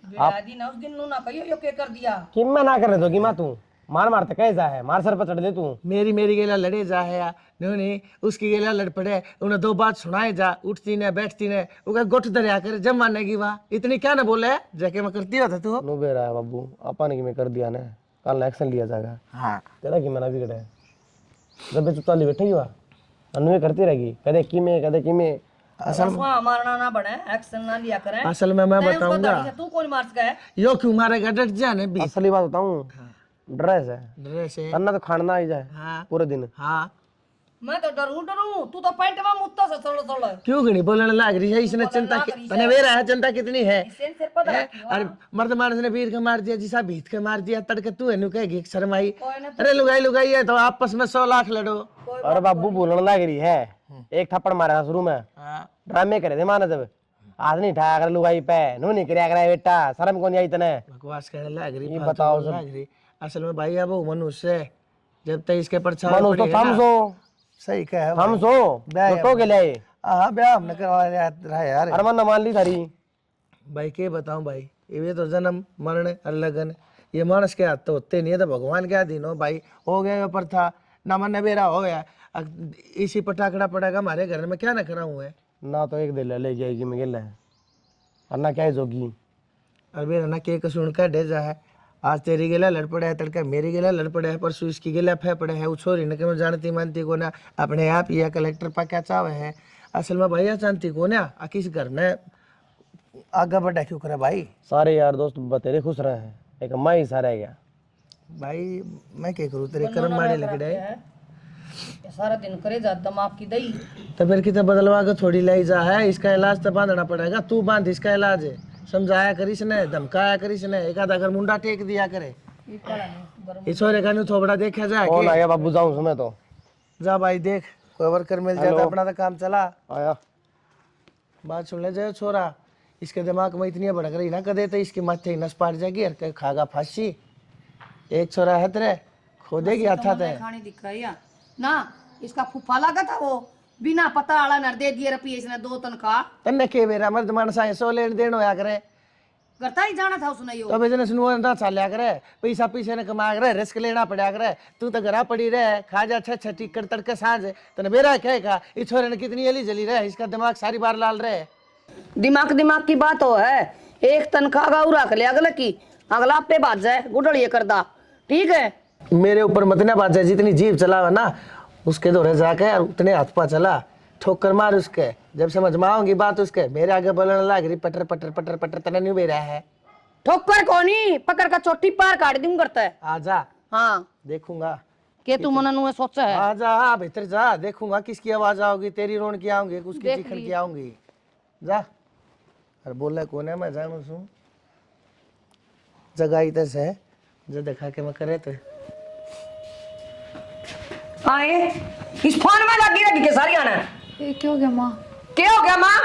बेरादी ना उस दिन नू ना कहियो यो के कर दिया। किम में ना करने दो कि माँ तू मार मारते कैसा है, मार सर पर चढ़ दे तू। मेरी गेला लड़े जा है या नहीं उसकी गेला लड़ पड़े, उन्हें 2 बात सुनाए जा, उठती ने बैठती ने उनका गुट दरिया कर जब मानने की वाह इतनी क्या ना बोले जाके मैं करती होता तू। नु बेरा है बाबू, आपा ने कि मैं कर दिया ने, कल एक्शन लिया जाएगा। हाँ तेरा कि मना बिगड़े, जब चुप चाली बैठेगी वहाँ अनु करती रहेगी, कदे कि में असल मारना ना बने, एक्शन ना लिया करें। असल में मैं बताऊंगा तू कौन मार सका है? यो क्यों मारेगा, डट जाने भी असली बात बताऊं, ड्रेस है ड्रेस है। अन्ना तो खाना ही जाए हाँ पूरे दिन। हाँ मैं तो डरू तू तो पैंट में मुत्ता से चलो क्यों नहीं बोलने लग रही है, इसने चिंता तने वेरा है चिंता कितनी है। सिर पर हैं? अरे मर्द मानस ने वीर के मार दिया जिसा भीत के मार दिया, तड़के तू है कहेगी शर्माई। अरे लुगाई है तो आपस में 100 लाख लड़ो। और बाबू बोलने लग रही है, एक थप्पड़ मारा था शुरू में, हाँ ड्रामे करे थे माना जब आज नहीं ठा कर लुगाई पे नू नहीं करया करे बेटा, शर्म कौन आई तने। बकवास कहने लग रही, ये फालतू बताओ बोलने सब। लग रही। असल में भाई अब वो मनुष्य है, जब तक इसके परछाई मनुष्य तो पड़ेगा ना- समझो सही कहे समझो तो के लिए हाँ ब्याह हमने करवा रहा यार। अरमान न मान ली थारी। भाई के बताऊं भाई, ये तो जन्म मरण और लगन ये मानस के हाथ तो होते नहीं है, तो भगवान के अधीन हो भाई। हो गया ऊपर था ना मन बेरा हो गया, अब इसी पटाखड़ा पड़ेगा हमारे घर में, क्या ना करा हुआ है ना तो एक दिल ले जाएगी मैं गिल है और ना क्या जोगी। अरे ना के कसून का डेजा है, आज तेरी गेला लड़ पड़ा है, तड़का मेरी गेला लड़ पड़ा है, परसों इसकी गेला फै पड़ा है। वो छोरी न के जानती मानती को ना, अपने आप ही कलेक्टर पा क्या चावे है। असल में भैया जानती को ना किस घर ने आगे बढ़ा क्यों करे भाई। सारे यार दोस्त बतेरे खुश रहे हैं, एक मैं ही सारा गया। भाई मैं क्या करूँ, तेरे कर्म माड़े लग रहे ये सारा दिन करे जा दिमाग की दही। तो फिर कितना बदलवा के थोड़ी लाई जा है, इसका इलाज तो बांधना पड़ेगा। तू बांध इसका इलाज है, समझाया करिस ने, धमकाया करिस ने, एक आधा अगर मुंडा टेक दिया करे। इस छोरे का न्यू थोबड़ा देखा जाए कौन कि- आया बाबू, जाऊं समय तो जा भाई देख कोई वर्कर मिल जाता हेलो। अपना तो काम चला। आया। बात सुन ले जाए छोरा, इसके दिमाग में इतनी भड़क रही ना कदे तो इसकी माथे ही नस पाट जाएगी और कहीं खागा फांसी। एक छोरा है तेरे खोदेगी हाथा ते खाने दिख रही है ना, इसका फूफा लगा था वो बिना पता आला नर दे दिए रुपये इसने 2 तनख्वाह तन्ने के मेरा मर्द मानस आए 100 लेन देन होया करे, करता ही जाना था उसने यो। तो बिजनेस नु ना चाल्या करे, पैसा पीछे ने कमा करे, रिस्क लेना पड़ा करे। तू तो घरा पड़ी रहे खा जा छह छठी कर तड़के सांझ तने बेरा कहेगा इस छोरे ने कितनी अली जली रहे, इसका दिमाग सारी बार लाल रहे। दिमाग की बात हो है, एक तनख्वाह का रख ले अगले की, अगला पे बात जाए गुडलिए करदा, ठीक है। मेरे ऊपर मत ना बात जाए, जितनी जीभ चलावा ना उसके दौरे जाके और उतने हाथ पा चला, ठोकर मार उसके, जब समझ में आऊंगी बात उसके मेरे आगे बोलने लग रही पटर पटर पटर पटर तने नहीं बेरा है। ठोकर कोनी पकड़ का चोटी पार काट दूं करता है। आजा हाँ देखूंगा, के तू मन नुए सोचा है। आजा भीतर जा, देखूंगा किसकी आवाज आओगी, तेरी रोन की आऊंगी उसकी चिखन की आऊंगी। जा अरे बोला कौन है, मैं जानू छू जगाई तस है जो देखा के मैं करे तो आए इस फोन में लगी रही के सारी आना ये क्या हो गया माँ? क्या हो गया माँ?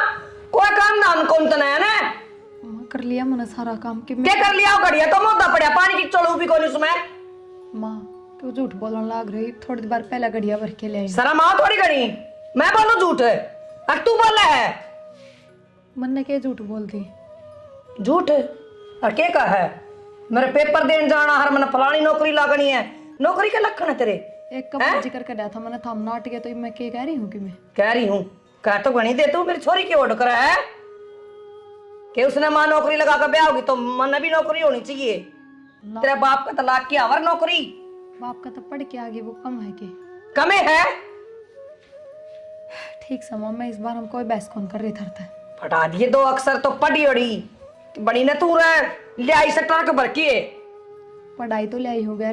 कोई काम धाम कौन तना है ना? माँ कर लिया मैंने सारा काम कि क्या कर लिया घड़िया तो मुद्दा पड़ा पानी की चोड़ू भी कौन उसमें। माँ क्यों झूठ बोलने लग रही? थोड़ी देर पहले गड़िया भर के ले आई। सारा माँ थोड़ी घड़ी मैं बोलू झूठ और तू बोल रहा है मैंने क्या झूठ बोल दी? झूठ और क्या कहा है? मेरे पेपर देने जाना हर मैंने फलानी नौकरी लागनी है। नौकरी के लक्षण है तेरे? एक कब जिक्र कर रहा था मैंने, थम नाट गया तो मैं क्या कह रही हूँ कि मैं कह रही हूँ कह तो गणी दे तू मेरी छोरी की ओढ़ कर है कि उसने माँ नौकरी लगा कर ब्याह होगी तो मन भी नौकरी होनी चाहिए। तेरे बाप का तलाक किया और नौकरी बाप का तो पढ़ के आगे वो कम है कि कमे है। ठीक समा मैं इस बार हम कोई बहस कौन कर रही था। फटा दिए दो अक्षर तो पढ़ी ओढ़ी बड़ी ने तू ले आई सकता के भर के पढ़ाई तो ले आई हो गया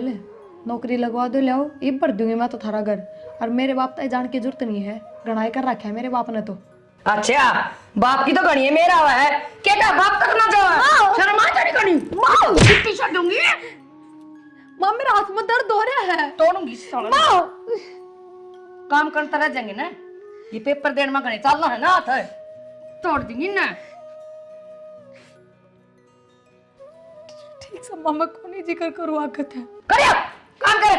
नौकरी लगवा दो ले आओ ये भर दूंगी मैं तो थारा घर। और मेरे बाप तो जान की जरूरत नहीं है, गणाई कर रखा है मेरे बाप ने तो। अच्छा बाप की तो गणी है मेरा हुआ है क्या बाप तक ना जाओ शर्म आ जानी गणी मां छुट्टी छोड़ दूंगी। माँ मेरा हाथ में दर्द हो रहा है। तोड़ूंगी साला काम करता रह जाएंगे ना। ये पेपर देने में गणी चलना है ना हाथ तोड़ दूंगी ना। ठीक समा मैं कौन ही जिक्र करूँ आकत है। करियो काम कर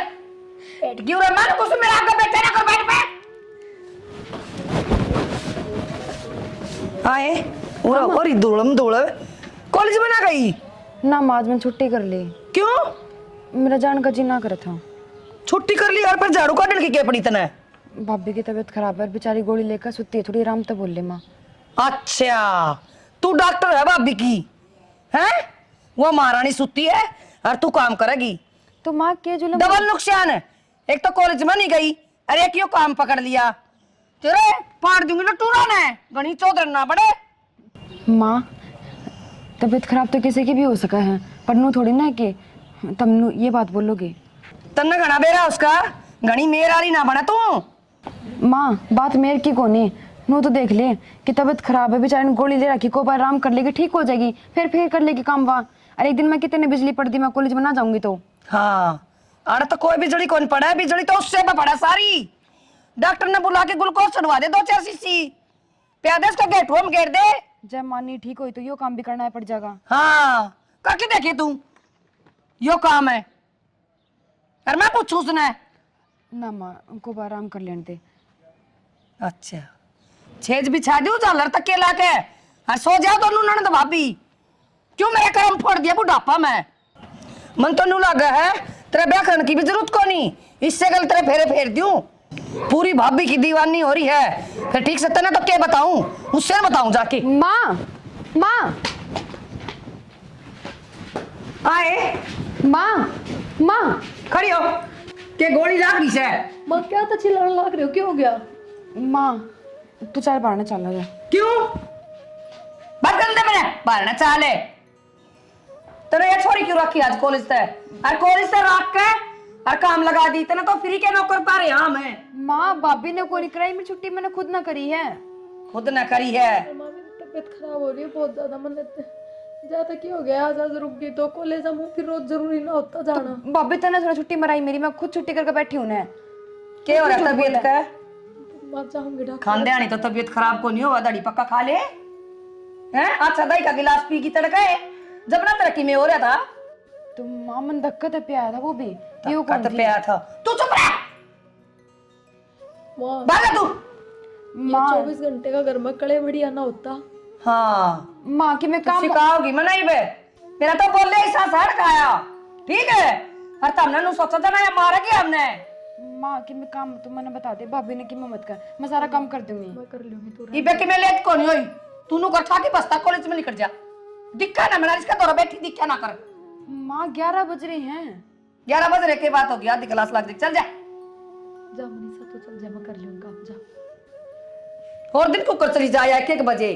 बैठ गियो रे मानो कुछ मेरा आगे बैठे ना कर बैठ पे आए और धूलम धूल कॉलेज में ना गई? ना माँ आज मैंने छुट्टी कर ली। क्यों? मेरा जान का जी ना करे था। छुट्टी कर ली और पर झाड़ू काटने की क्या पड़ी तने? भाभी की तबीयत खराब है, बेचारी गोली लेकर सुती है, थोड़ी आराम तो बोल ले माँ। अच्छा तू डॉक्टर है भाभी की हैं? वो महारानी सुती है और तू काम करेगी तो माँ के जुलम डबल नुकसान है। एक तो कॉलेज में नहीं गई और एक यो काम पकड़ लिया तेरे फाड़ दूंगी ना टूरा ने गणी चौधर ना बड़े। माँ तबीयत खराब तो किसी की भी हो सका है पर नू थोड़ी ना कि तुम नू ये बात बोलोगे। तन्ने घना बेरा उसका गणी मेरा ही ना बना तू। माँ बात मेरे की कोनी नू तो देख ले कि तबीयत खराब है, बेचारी ने गोली ले रखी, को बार आराम कर लेगी ठीक हो जाएगी, फिर कर लेगी काम वहाँ। अरे एक दिन मैं कितने बिजली पड़ दी मैं कॉलेज में ना जाऊंगी तो। हाँ अरे तो कोई बिजली कौन पड़ा है? बिजली तो उससे पे पड़ा सारी। डॉक्टर ने बुला के ग्लूकोज चढ़वा दे 2-4 शीशी प्यादे उसका गेटुआ में घेर दे। जब मानी ठीक हुई तो यो काम भी करना पड़ जाएगा। हाँ करके देखिए तू यो काम है और मैं पूछू उसने ना माँ उनको बार आराम कर लेने दे। अच्छा छेज बिछा दू झालर तक के लाके और सो जाओ तो ननद भाभी क्यों मेरा काम फोड़ दिया बुढ़ापा में। मन तो नू लगा है तेरे ब्याह करने की भी जरूरत को नहीं, इससे कल तेरे फेरे फेर दूं। पूरी भाभी की दीवानी हो रही है फिर ठीक से तेने तो क्या बताऊं उससे बताऊं जाके। माँ माँ आए माँ माँ खड़ी हो के गोली लाग रही है। माँ क्या तो चिल्लाने लग रहे हो, क्या हो गया? माँ तू चार बारने चला जा। क्यों बात कर दे मैंने बारना चाले तेरे ये छोरी क्यों रखी आज कॉलेज से और कॉलेज से रख के और काम लगा दी तेने तो फ्री के नौकर पा रहे यहाँ मैं। माँ भाभी ने कोई कराई मेरी छुट्टी मैंने खुद ना करी है। खुद न करी है। माँ मेरी तबीयत खराब हो रही है बहुत ज्यादा। मैंने ज्यादा क्या हो गया, आज आज रुक गई तो कॉलेज हम फिर रोज जरूरी ना होता जाना। भाभी तो ने थोड़ा छुट्टी मराई मेरी, मैं खुद छुट्टी करके बैठी हूँ ना। क्या हो रहा है तबीयत का? मत जाऊंगी डॉक्टर। खांदे आनी तो तबीयत खराब को नहीं होगा दड़ी पक्का खा ले हैं। अच्छा दही का गिलास पी की तड़का है जब ना तरक्की में हो रहा था तो माँ मन धक्का तो पिया था वो भी ये कौन कौन थी? पे था तू चुप रह माँ भागा तू। माँ 24 घंटे का घर में कड़े बढ़िया ना होता। हाँ माँ की मैं काम सिखाओगी मनाई बे मेरा तो बोल ले ऐसा सड़ खाया ठीक है और तुमने नु सोचा था ना या मारा कि हमने। माँ की मैं काम तो मैंने बता दे भाभी ने कि मैं मत कर, मैं सारा काम कर दूंगी। मैं कर लूंगी तू। इबे की मैं लेट को नहीं हुई तू नु कर के बस्ता कॉलेज में निकल जा दिक्का ना मेरा इसका दौरा बैठी दिक्का ना कर। माँ 11 बज रहे हैं। 11 बज रहे के बात होगी आधी क्लास लग रही चल जा। जा मनीषा तो चल जा, मैं कर लूंगा काम जा। और दिन को कर चली जा 1 बजे।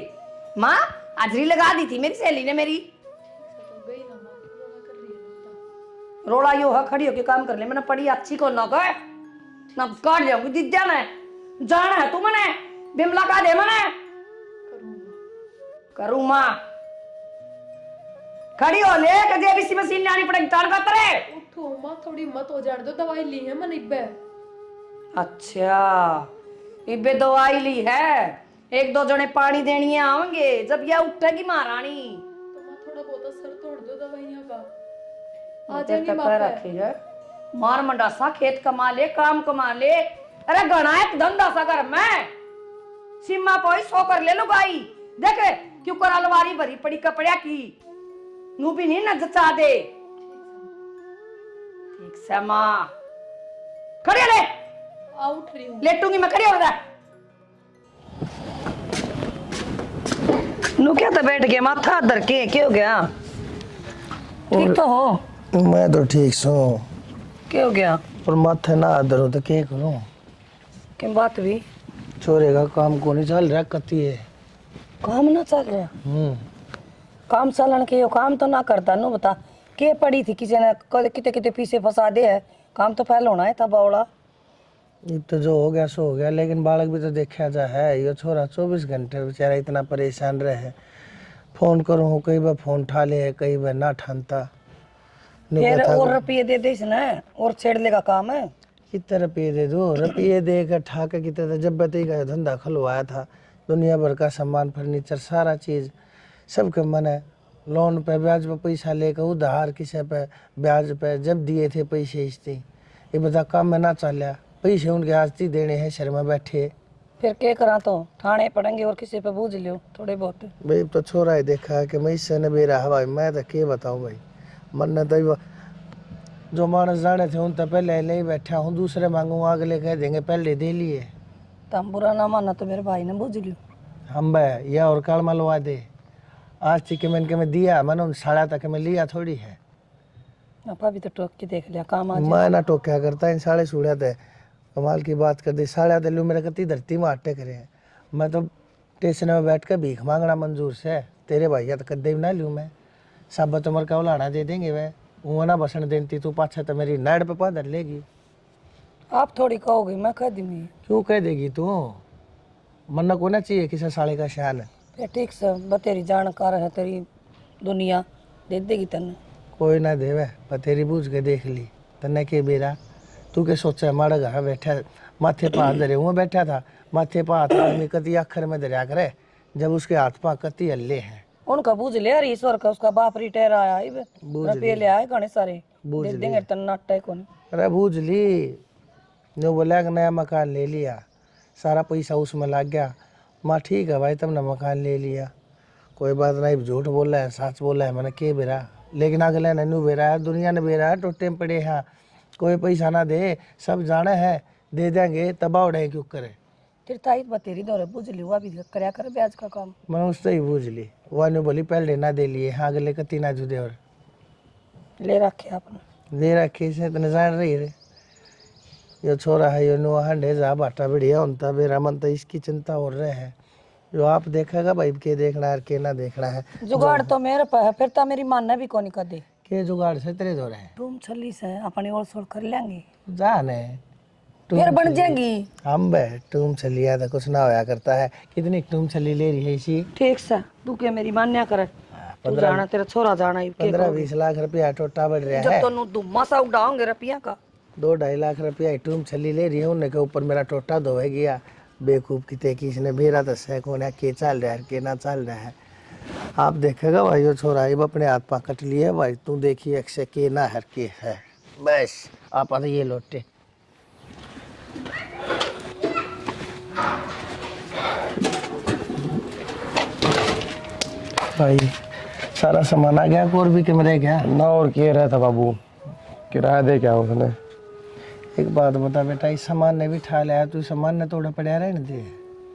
माँ हाजरी लगा दी थी मेरी सहेली ने मेरी। तो गई ना माँ, रोना कर रही है ना। रोड़ा यो है खड़ी होके काम कर ले मैंने पढ़ी अच्छी को ना गए ना काट जाऊंगी दिद्या ने जाना है तू मने बिमला का दे मने करूँ माँ खड़ी हो ले कजे भी सी मशीन आनी पड़ेगी तान का तरे। उठो माँ, थोड़ी मत हो जाने दो, दवाई ली है मैंने इब्बे। अच्छा इबे दवाई ली है, एक दो जने पानी देनी आवेंगे जब यह उठेगी महारानी। थोड़ा बहुत सर तोड़ दो दवाइयाँ का, आ तेरे जाएंगी तक माँ रखी है मार मंडासा, खेत कमा ले काम कमा ले। अरे गणा एक धंधा सा कर मैं सीमा पोई सो कर ले लुगाई देख क्यों कर अलवारी भरी पड़ी कपड़े की नू भी नहीं न जचा दे। ठीक से माँ खड़ी हो ले, आ उठ रही हूँ। लेटूंगी मैं, खड़ी हो जा। नू क्या तो बैठ गया माथा धर के, क्या हो गया? ठीक तो हो? मैं तो ठीक सू, क्या हो गया? और माथे ना धरो तो क्या करूं? क्या बात भी? छोरे का काम को नहीं चल रहा, कती है। काम ना चल रहा? काम चलन के यो काम तो ना करता नो, बता के पड़ी थी किसी ने किते किते पीछे फंसा दे है, काम तो पहले होना है था बावड़ा। ये तो जो हो गया सो हो गया, लेकिन बालक भी तो देखा जा है। ये छोरा 24 घंटे बेचारा इतना परेशान रहे, फोन करूँ कई बार फोन उठा ले, कई बार ना ठानता। फिर और रुपये दे दे इसने और छेड़ लेगा काम है। कितने रुपये दे दो? रुपये दे कर ठाके कितने, जब बती का धंधा खुलवाया था, दुनिया भर का सामान फर्नीचर सारा चीज़ सबके मन है। लोन पे ब्याज पे पैसा लेकर उधार किसी पे ब्याज पे जब दिए थे पैसे इसते, ये बता काम में ना चलिया, पैसे उनके आस्ती देने हैं शहर में बैठे। फिर क्या करा तो ठाणे पड़ेंगे और किसी पे बूझ लियो थोड़े बहुत। भाई तो छोरा ही देखा कि मैं इससे न बेरा है भाई, मैं तो क्या बताऊँ भाई। मन ने तो जो मानस जाने थे उन तो पहले ले ही बैठा हूँ, दूसरे मांगू अगले कह देंगे पहले दे लिए। तुम बुरा ना माना तो मेरे भाई ने बूझ लियो। हम भाई यह और काल मलवा दे, आज थी कि मैंने दिया मैंने उन साड़ा तक मैं लिया थोड़ी है। अपा भी तो टोक के देख लिया काम आज। मैं ना टोक्या करता, इन साढ़े सूढ़ा थे कमाल की बात कर दी। साढ़े तो लू मेरे कती धरती में आटे करे हैं, मैं तो स्टेशन में बैठ कर भीख मांगना मंजूर से। तेरे भैया तो कदे भी ना लूँ मैं, सब तुम्हारे का उलाना दे देंगे वह, वो ना बसन देती तू पाछा तो मेरी नाड़ पे पादर लेगी। आप थोड़ी कहोगे मैं कह दी मैं। क्यों कह देगी तू? मन्ना को ना चाहिए किसी साले का शान है। फिर ठीक से बतेरी जानकार है तेरी दुनिया, दे देगी तन्ने। कोई ना देवे पर तेरी बूझ के देख ली तन्ने के बेरा। तू के सोचा माड़ा घर बैठा माथे पा धरे हुए बैठा था, माथे पा हाथ आदमी कति अखर में दरिया करे, जब उसके हाथ पा कति हल्ले हैं। उनका बूझ ले यार, ईश्वर का उसका बाप रिटायर आया रुपये ले आए घने सारे, दे देंगे तन्ना अट्टा कौन। अरे बूझ ली, नो बोला कि नया मकान ले लिया, सारा पैसा उसमें लग गया। माँ ठीक है भाई तुमने मकान ले लिया, कोई बात नहीं, झूठ बोल रहा है सच बोल रहा है, मैंने के बेरा। लेकिन अगले ने नू बेरा है, दुनिया ने बेरा है, टोटे में पड़े हैं, कोई पैसा ना दे, सब जाने हैं दे देंगे, तबाह उड़े क्यों करे। तेरी ताई बतेरी दौरे बूझ ली, हुआ भी करया करे ब्याज का काम। मैंने उससे ही बूझ ली, वह ने बोली पहले ना दे लिए, हाँ अगले कती ना जुदे और ले रखे आपने। दे रखे से तो जान रही रे, यो छोरा है यो नुआ हंडे जा बाटा बढ़िया उनता बेरा मन तो इसकी चिंता हो रहे हैं। जो आप देखेगा भाई के देखना है के ना देखना है। जुगाड़ तो मेरे पे है, फिर तो मेरी मानना भी कौन कर दे। के जुगाड़ से तेरे दो रहे तुम छली से अपनी ओर सोल कर लेंगे, जाने फिर बन जाएंगी। हम बे तुम चलिया तो कुछ ना होया करता है। कितनी तुम चली ले रही है इसी? ठीक से तू के मेरी मान्या करे, तू जाना तेरा छोरा जाना ही। 15-20 लाख रुपया टोटा बढ़ रहा जब है। तो नू धुम्मा सा उड़ाओगे रुपया का। 2-2.5 लाख रुपया तुम चली ले रही है, उनके ऊपर मेरा टोटा धोए गया। बेवकूफ़ कितने की इसने बेरा तो सह कौन है के चल रहा है के ना चल रहा है। आप देखेगा भाई वो छोरा ये अपने हाथ पा कट लिए भाई, तू देखिए अक्सर के ना हर के है बस आप ये लौटे। भाई सारा सामान आ गया, और भी कैमरे गया ना और किए रहा था बाबू, किराया दे क्या उसने। एक बात बता बेटा, इस सामान ने भी ठा लिया, तू सामान ने थोड़ा पड़ा रहने दे।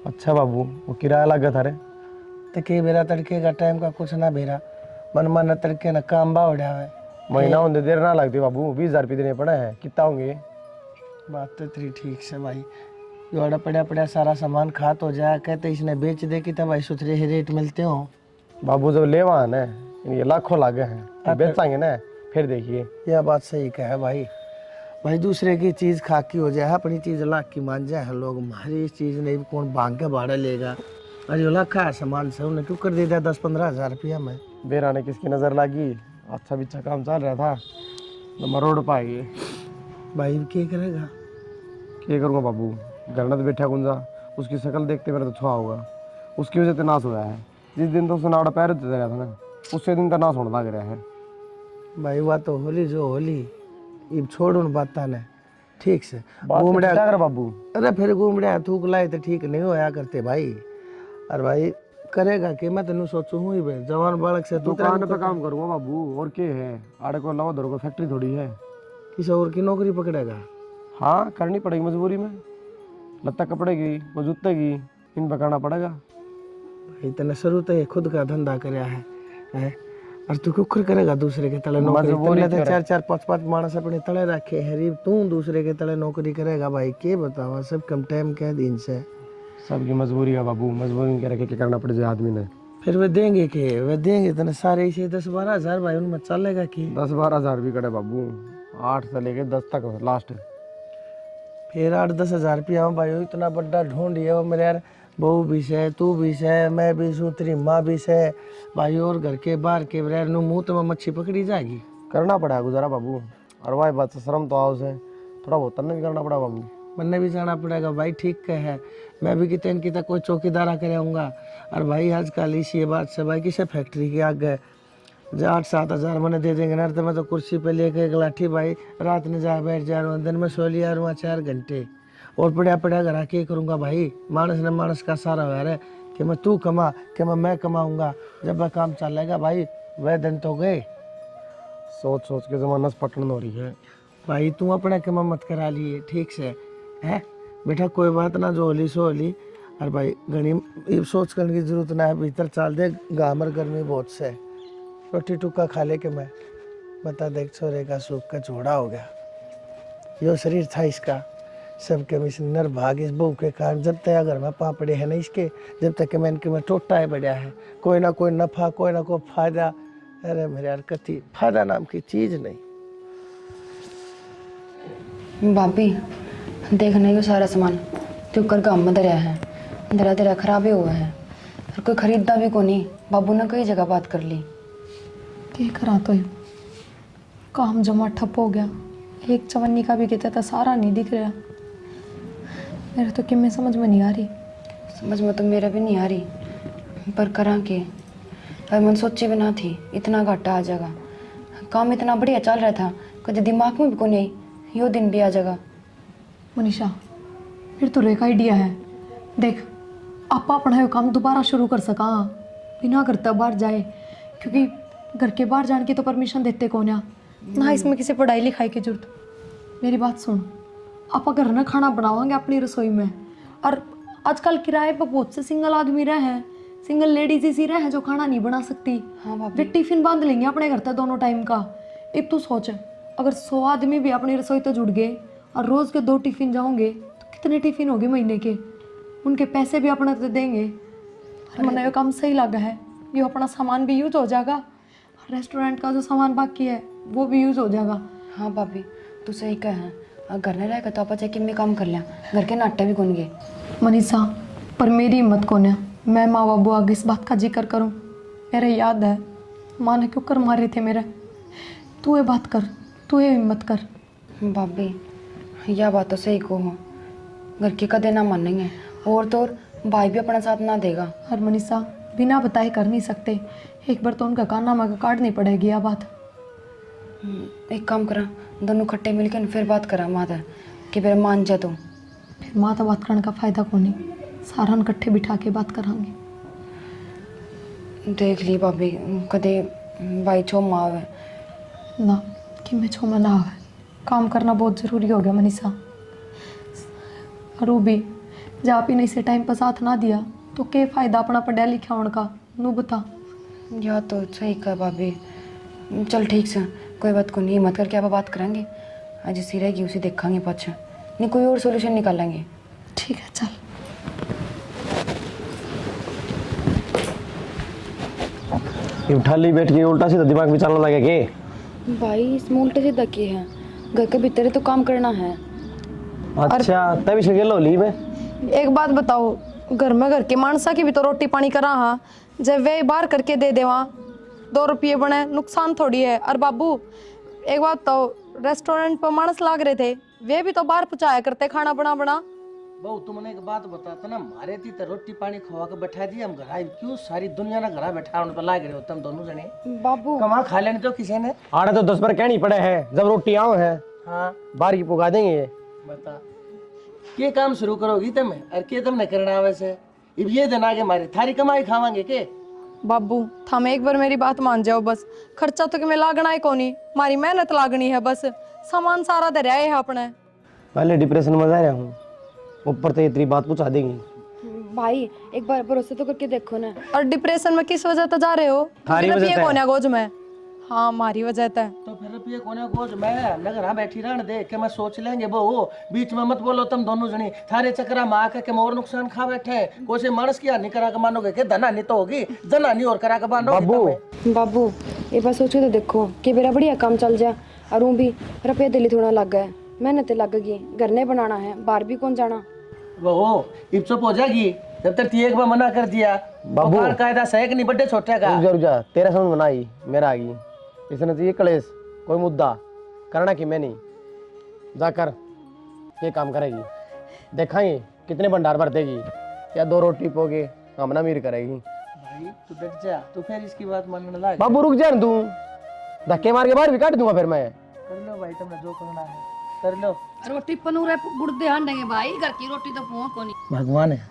अच्छा बाबू वो किराया लग गया था रे। तो के बेरा तड़के का टाइम का कुछ ना बेरा, मन न तड़के न काम बा उड़ा है। महीना होने देर ना लगती बाबू, 20,000 रुपये देने पड़े हैं, कितना होंगे। बात तो तेरी ठीक से भाई, जोड़ा पड़ा पड़ा सारा सामान खात हो जाए, कहते इसने बेच दे कि तब भाई सुथरे ही रेट मिलते हो। बाबू जब लेवा है ना, ये लाखों लागे हैं, बेचेंगे ना फिर देखिए। यह बात सही कहे भाई, भाई दूसरे की चीज़ खाकी हो जाए, अपनी चीज़ लाख की मान जाए लोग, हमारी चीज़ नहीं कौन भांग के भाड़ा लेगा। अरे लाखा सामान से उन्हें क्यों कर दिया 10-15 हज़ार रुपया में। बेरा ने किसकी नज़र लगी, अच्छा भी अच्छा काम चल रहा था, तो मैं रोड पाएगी। भाई क्या करेगा, क्या करूँगा बाबू, घर में तो बैठा गुंजा, उसकी शक्ल देखते मेरा तो छुआ होगा, उसकी वजह से नाश होया है। जिस दिन तो उसने नाड़ा पैर देते रहा था ना, उससे दिन तो नाश होने लग रहा है। भाई बात तो होली जो होली, अब छोड़ उन बाता ने, ठीक से बात घूम क्या कर बाबू, अरे फिर घूम रहा थूक लाए तो ठीक नहीं होया करते भाई। अरे भाई करेगा कि मैं तेन सोचू हूँ ही भाई, जवान बालक से दुकान पे काम करूँगा बाबू, और क्या है, आड़े को अलावा धर को फैक्ट्री थोड़ी है। किसी और की नौकरी पकड़ेगा? हाँ करनी पड़ेगी मजबूरी में, लत्ता कपड़े की वो जूते की इन पर करना पड़ेगा। भाई तेने शुरू तो ये खुद का धंधा कराया है? और तू कुकर करेगा दूसरे के तले नौकरी? तुमने तो 4-4 5-5 मानस अपने तले रखे हैं, तू दूसरे के तले नौकरी करेगा भाई? के बताओ, सब कम टाइम के दिन से सबकी मजबूरी है बाबू, मजबूरी कह रखे करना पड़ जाए आदमी ने। फिर वे देंगे के, वे देंगे तेने सारे इसे 10-12 हजार भाई, उनमें चलेगा कि? 10-12 हजार भी करे बाबू, 8 से लेके 10 तक लास्ट। फिर 8-10 हजार रुपया भाई, इतना बड़ा ढूंढ है वो मेरे यार, बहू भी है, तू भी है, मैं भी हूँ, तेरी माँ भी है भाई, और घर के बाहर के बगैर मुँह तो में मच्छी पकड़ी जाएगी। करना पड़ा गुजारा बाबू, और भाई बात से शर्म तो आओ से थोड़ा बहुत तन्ने भी करना पड़ा बाबू। मन्ने भी जाना पड़ेगा भाई, ठीक कह है। मैं भी कितने की तक कोई चौकीदारा कराऊंगा। और भाई आजकल इसी बात से भाई किसे फैक्ट्री के आगे जो 8-7 हजार मैंने दे देंगे ना, तो मैं तो कुर्सी पे लेके एक लाठी भाई रात में जा बैठ जा रहा हूँ, दिन में सो लिया रहा 4 घंटे, और पड़ा पड़ा घर आके करूँगा भाई? मानस ने मानस का सारा हो रहा है कि मैं तू कमा कि मैं कमाऊँगा, जब वह काम चलेगा भाई वह दिन तो गए। सोच सोच के जमाना से पटन हो रही है भाई तू अपने कमा मत करा लिए, ठीक से है बेटा, कोई बात ना, जो होली सो होली। और भाई घनी सोच करने की जरूरत ना है, भीतर चाल दे, गामर गर्मी बहुत से, रोटी टुक्का खा ले के मैं बता देख, छोरे का सूख का झोड़ा हो गया, यो शरीर था इसका, सबके मिशनर भाग इस बहू के कारण, जब तक घर में पापड़े है ना इसके, जब तक मैं इनके में टोटा है बढ़िया है, कोई ना कोई नफा, कोई ना कोई फायदा। अरे मेरे यार कति फायदा नाम की चीज नहीं। भाभी देख नहीं, वो सारा सामान तू कर गाँव में दरिया है, दरिया दरिया खराब ही हुआ है, और कोई खरीदता भी को नहीं। बाबू ने कई जगह बात कर ली। क्या करा तो यूं? काम जमा ठप हो गया, एक चवन्नी का भी कहता था सारा नहीं दिख रहा। मेरे तो कि में समझ में नहीं आ रही। समझ में तो मेरा भी नहीं आ रही, पर करा के अब मन सोची भी ना थी इतना घाटा आ जाएगा। काम इतना बढ़िया चल रहा था, कभी दिमाग में भी को नहीं यो दिन भी आ जाएगा। मनीषा फिर तो एक आइडिया है, देख आप अपना ये काम दोबारा शुरू कर सका बिना घर तक बाहर जाए, क्योंकि घर के बाहर जाने की तो परमिशन देते कौन है ना, इसमें किसी पढ़ाई लिखाई की जरूरत। मेरी बात सुन, आप घर ना खाना बनावांगे अपनी रसोई में, और आजकल किराए पर बहुत से सिंगल आदमी रहे हैं, सिंगल लेडीज इसी रहे हैं जो खाना नहीं बना सकती। हाँ भाभी। वे टिफिन बांध लेंगे अपने घर तक दोनों टाइम का। अब तू सोच, अगर 100 आदमी भी अपनी रसोई तो जुड़ गए और रोज के 2 टिफिन जाओगे तो कितने टिफिन होंगे महीने के, उनके पैसे भी अपना तो देंगे। और मैंने ये काम सही लगा है, ये अपना सामान भी यूज हो जाएगा, रेस्टोरेंट का जो सामान बाकी है वो भी यूज हो जाएगा। हाँ भाभी तू सही कह है, घर नहीं रहेगा तो आप चाहे कितने काम कर लिया, घर के नाटे भी कौन गए। मनीषा पर मेरी हिम्मत कौन है, मैं माँ बाबू आगे इस बात का जिक्र करूँ? मेरे याद है माँ ने क्यों कर मारे थे मेरे। तू ये बात कर, तू ये हिम्मत कर। भाभी यह बात तो सही को हो, घर के कदे ना मानेंगे, और तो और भाई भी अपना साथ ना देगा। और मनीषा बिना बताए कर नहीं सकते, एक बार तो उनका काना माँ का काटनी पड़ेगी यह बात। एक काम करा, दोनों खट्टे मिलकर फिर बात करा माता कि फिर मान जा तो। फिर माँ तो बात करने का फायदा को नहीं, सारा इकट्ठे बिठा के बात करांगे। देख ली भाभी कदे भाई छो माँ आवे ना कि मैं छो में ना आवे, काम करना बहुत ज़रूरी हो गया मनीषा। और वो भी जब आप ही नहीं से टाइम पर साथ ना दिया तो क्या फ़ायदा अपना पढ़ा लिखा होने का, नू बता। या तो सही कहा भाभी, चल ठीक से कोई बात को नहीं, मत करके आप बात करेंगे, आज सी रहेगी उसे देखेंगे पाछा, नहीं कोई और सोल्यूशन निकालेंगे। ठीक है चल। ये ठाली बैठ के उल्टा सीधा दिमाग में चलने लगे के भाई इसमें उल्टे सीधा की है, घर के भीतर तो काम करना है। अच्छा तभी से गेलो ली में। एक बात बताओ, घर में घर के मानसा की भी तो रोटी पानी करा हाँ, जब वे बाहर करके दे दे वहाँ 2 रुपये बने, नुकसान थोड़ी है। और बाबू एक बात बताओ, रेस्टोरेंट पर मानस लाग रहे थे, वे भी तो बाहर पहुंचाया करते खाना बना बना। बहू तुमने एक बात बताता ना, मारे थी तो रोटी पानी खवा के बैठा दिया हम घर, क्यों सारी दुनिया ना घर बैठा उन पर लाग रहे हो तुम दोनों जने। बाबू कमा खा लेने तो किसी ने। आड़े तो 10 बार कहनी पड़े हैं, जब रोटी आओ है हाँ बाहर की पुगा देंगे ये। बता के काम शुरू करोगी तुम्हें और के तुमने करना वैसे, अब ये दिन आगे मारे थारी कमाई खावांगे के। बाबू थम एक बार मेरी बात मान जाओ बस, खर्चा तो तुम्हें लागना ही कोनी, मारी मेहनत लागनी है बस, सामान सारा दरिया है अपने। पहले डिप्रेशन में जा रहा हूँ, ऊपर से इतनी बात पूछा देंगी। भाई एक बार भरोसा तो करके देखो ना। और डिप्रेशन में किस वजह से जा रहे हो? थारी वजह से। कौन है गोज में? हाँ मारी वजह से। तो फिर रुपये कोने गोज मैं नगर बैठी रहने दे के मैं सोच लेंगे वो, बीच में मत बोलो तुम दोनों जनी, थारे चक्रा में आके के मोर नुकसान खा बैठे, कोई मानस की हानि करा के मानोगे के धना नहीं तो होगी, धना नहीं और करा के मानोगे। बाबू ये बात सोचो तो देखो कि मेरा बढ़िया काम चल जाए, और वो भी रुपया दिल्ली थोड़ा लग गया, मेहनत लग गई, घर नहीं बनाना है, बाहर भी कौन जाना। वो इब चुप हो जाएगी जब तक एक बार मना कर दिया। बाबू कायदा सही कि नहीं बड्डे छोटे का। रुक जा, तेरा समझ में ना आई, मेरा आ गई। इसने चाहिए कलेश, कोई मुद्दा करना कि मैं नहीं, जाकर ये काम करेगी, देखाएंगे कितने भंडार भरतेगी, या 2 रोटी पोगे हम ना मीर करेगी। भाई तू डट जा, तू फिर इसकी बात मानने लग। बाबू रुक जा, तू धक्के मार के बाहर भी काट दूंगा फिर मैं। कर लो भाई तुमने जो करना है कर लो। रोटी पनूरे गुड़ ध्यान देंगे भाई, घर की रोटी तो पहुंच को नहीं। भगवान है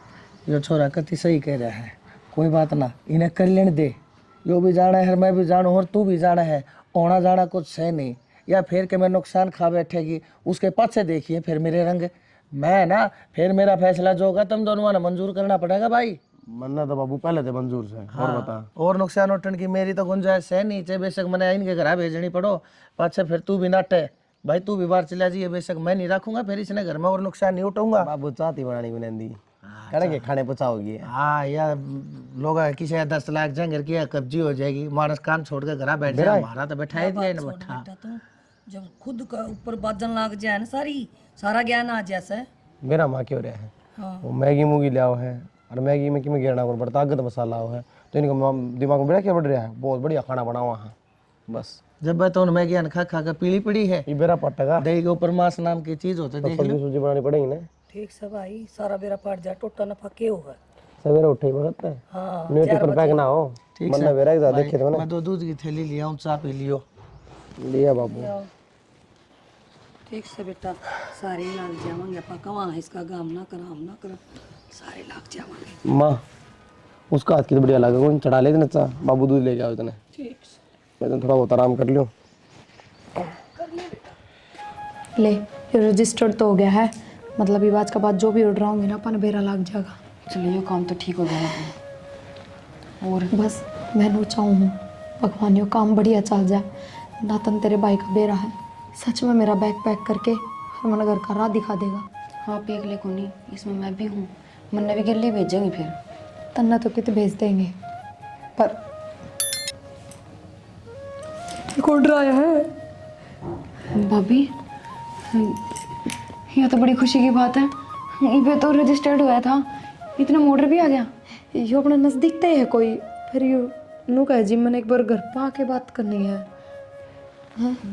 यो छोरा कति सही कह रहा है, कोई बात ना इन्हें कर लेने दे, यो भी जाना है मैं भी जानू और तू भी जाना है, आना जाना कुछ है नहीं, या फिर के मैं नुकसान खा बैठेगी उसके पाछे देखिए फिर मेरे रंग, मैं ना फिर मेरा फैसला जो होगा तुम दोनों ने मंजूर करना पड़ेगा भाई। मन्ना तो बाबू पहले थे मंजूर से। और बता, और नुकसान उठन की मेरी तो गुंजाइश है नहीं, चाहे बेशक मैंने इनके घर भेजनी पड़ो, पाछे फिर तू भी नाटे भाई, तू भी बाहर चला जाइए, बेशक मैं नहीं रखूंगा फिर इसने घर में और नुकसान नहीं उठाऊंगा। बाबू चाहती बनानी बनेंदी करेंगे, खाने पचाओगी। हाँ या लोग किसी 10 लाख जंगर की कब्जी हो जाएगी, मानस काम छोड़ के घर बैठ जाए, हमारा तो बैठा ही दिया इन बैठा। तो जब खुद का ऊपर बाजन लाग जाए ना सारा ज्ञान आ जैसे। मेरा माँ क्यों रहा है, हाँ। वो मैगी मूगी लिया है, और मैगी में कि गिरना पड़ता ताकत मसाला हो है, तो इनका दिमाग में बड़ा क्या बढ़ रहा है, बहुत बढ़िया खाना बना हुआ है बस। जब मैं तो मैगी खा खा के पीली पड़ी है, ये बेरा पटेगा, दही के ऊपर मांस नाम की चीज होती है, देख लो। सब्जी सुब्जी बनानी पड़ेगी ना। ठीक से भाई, सारा बेरा पड़ जाए, टोटा नफा के होगा। सवेरे उठे ही भगत है, हाँ न्यूटी पर पैक ना हो, ठीक मन्ना बेरा एक देखे तो मैं 2 दूध की थैली लिया हूँ, चाय पी लियो। लिया बाबू। ठीक से बेटा, सारे लाग जावांगे अपा, कवा इसका काम ना करा हम ना करा, सारे लाग जावांगे। माँ उसका हाथ की तो बढ़िया लगा, कौन चढ़ा ले इतना सा, बाबू दूध लेके आओ इतने, ठीक से मैं तो थोड़ा बहुत आराम कर लियो। ले ये रजिस्टर्ड तो हो गया है, मतलब ये बात का बाद जो भी ऑर्डर आऊंगी ना अपन बेरा लग जाएगा। चलो ये काम तो ठीक हो गया है। और बस मैं चाहूँ हूँ भगवान यो काम बढ़िया चल जाए, नातन तेरे भाई का बेरा है, सच में मेरा बैग पैक करके हमारा घर का राह दिखा देगा। हाँ पेक ले कोनी, इसमें मैं भी हूँ, मन्ने भी गिल्ली भेजेंगी फिर। तन्ना तो कितने भेज देंगे, पर एक ऑर्डर आया है। भाभी ये तो बड़ी खुशी की बात है, ये तो रजिस्टर्ड हुआ था, इतना ऑर्डर भी आ गया। यो अपना नजदीक तय है कोई, फिर यो नू कहे जी मैंने एक बार घर पे आके बात करनी है।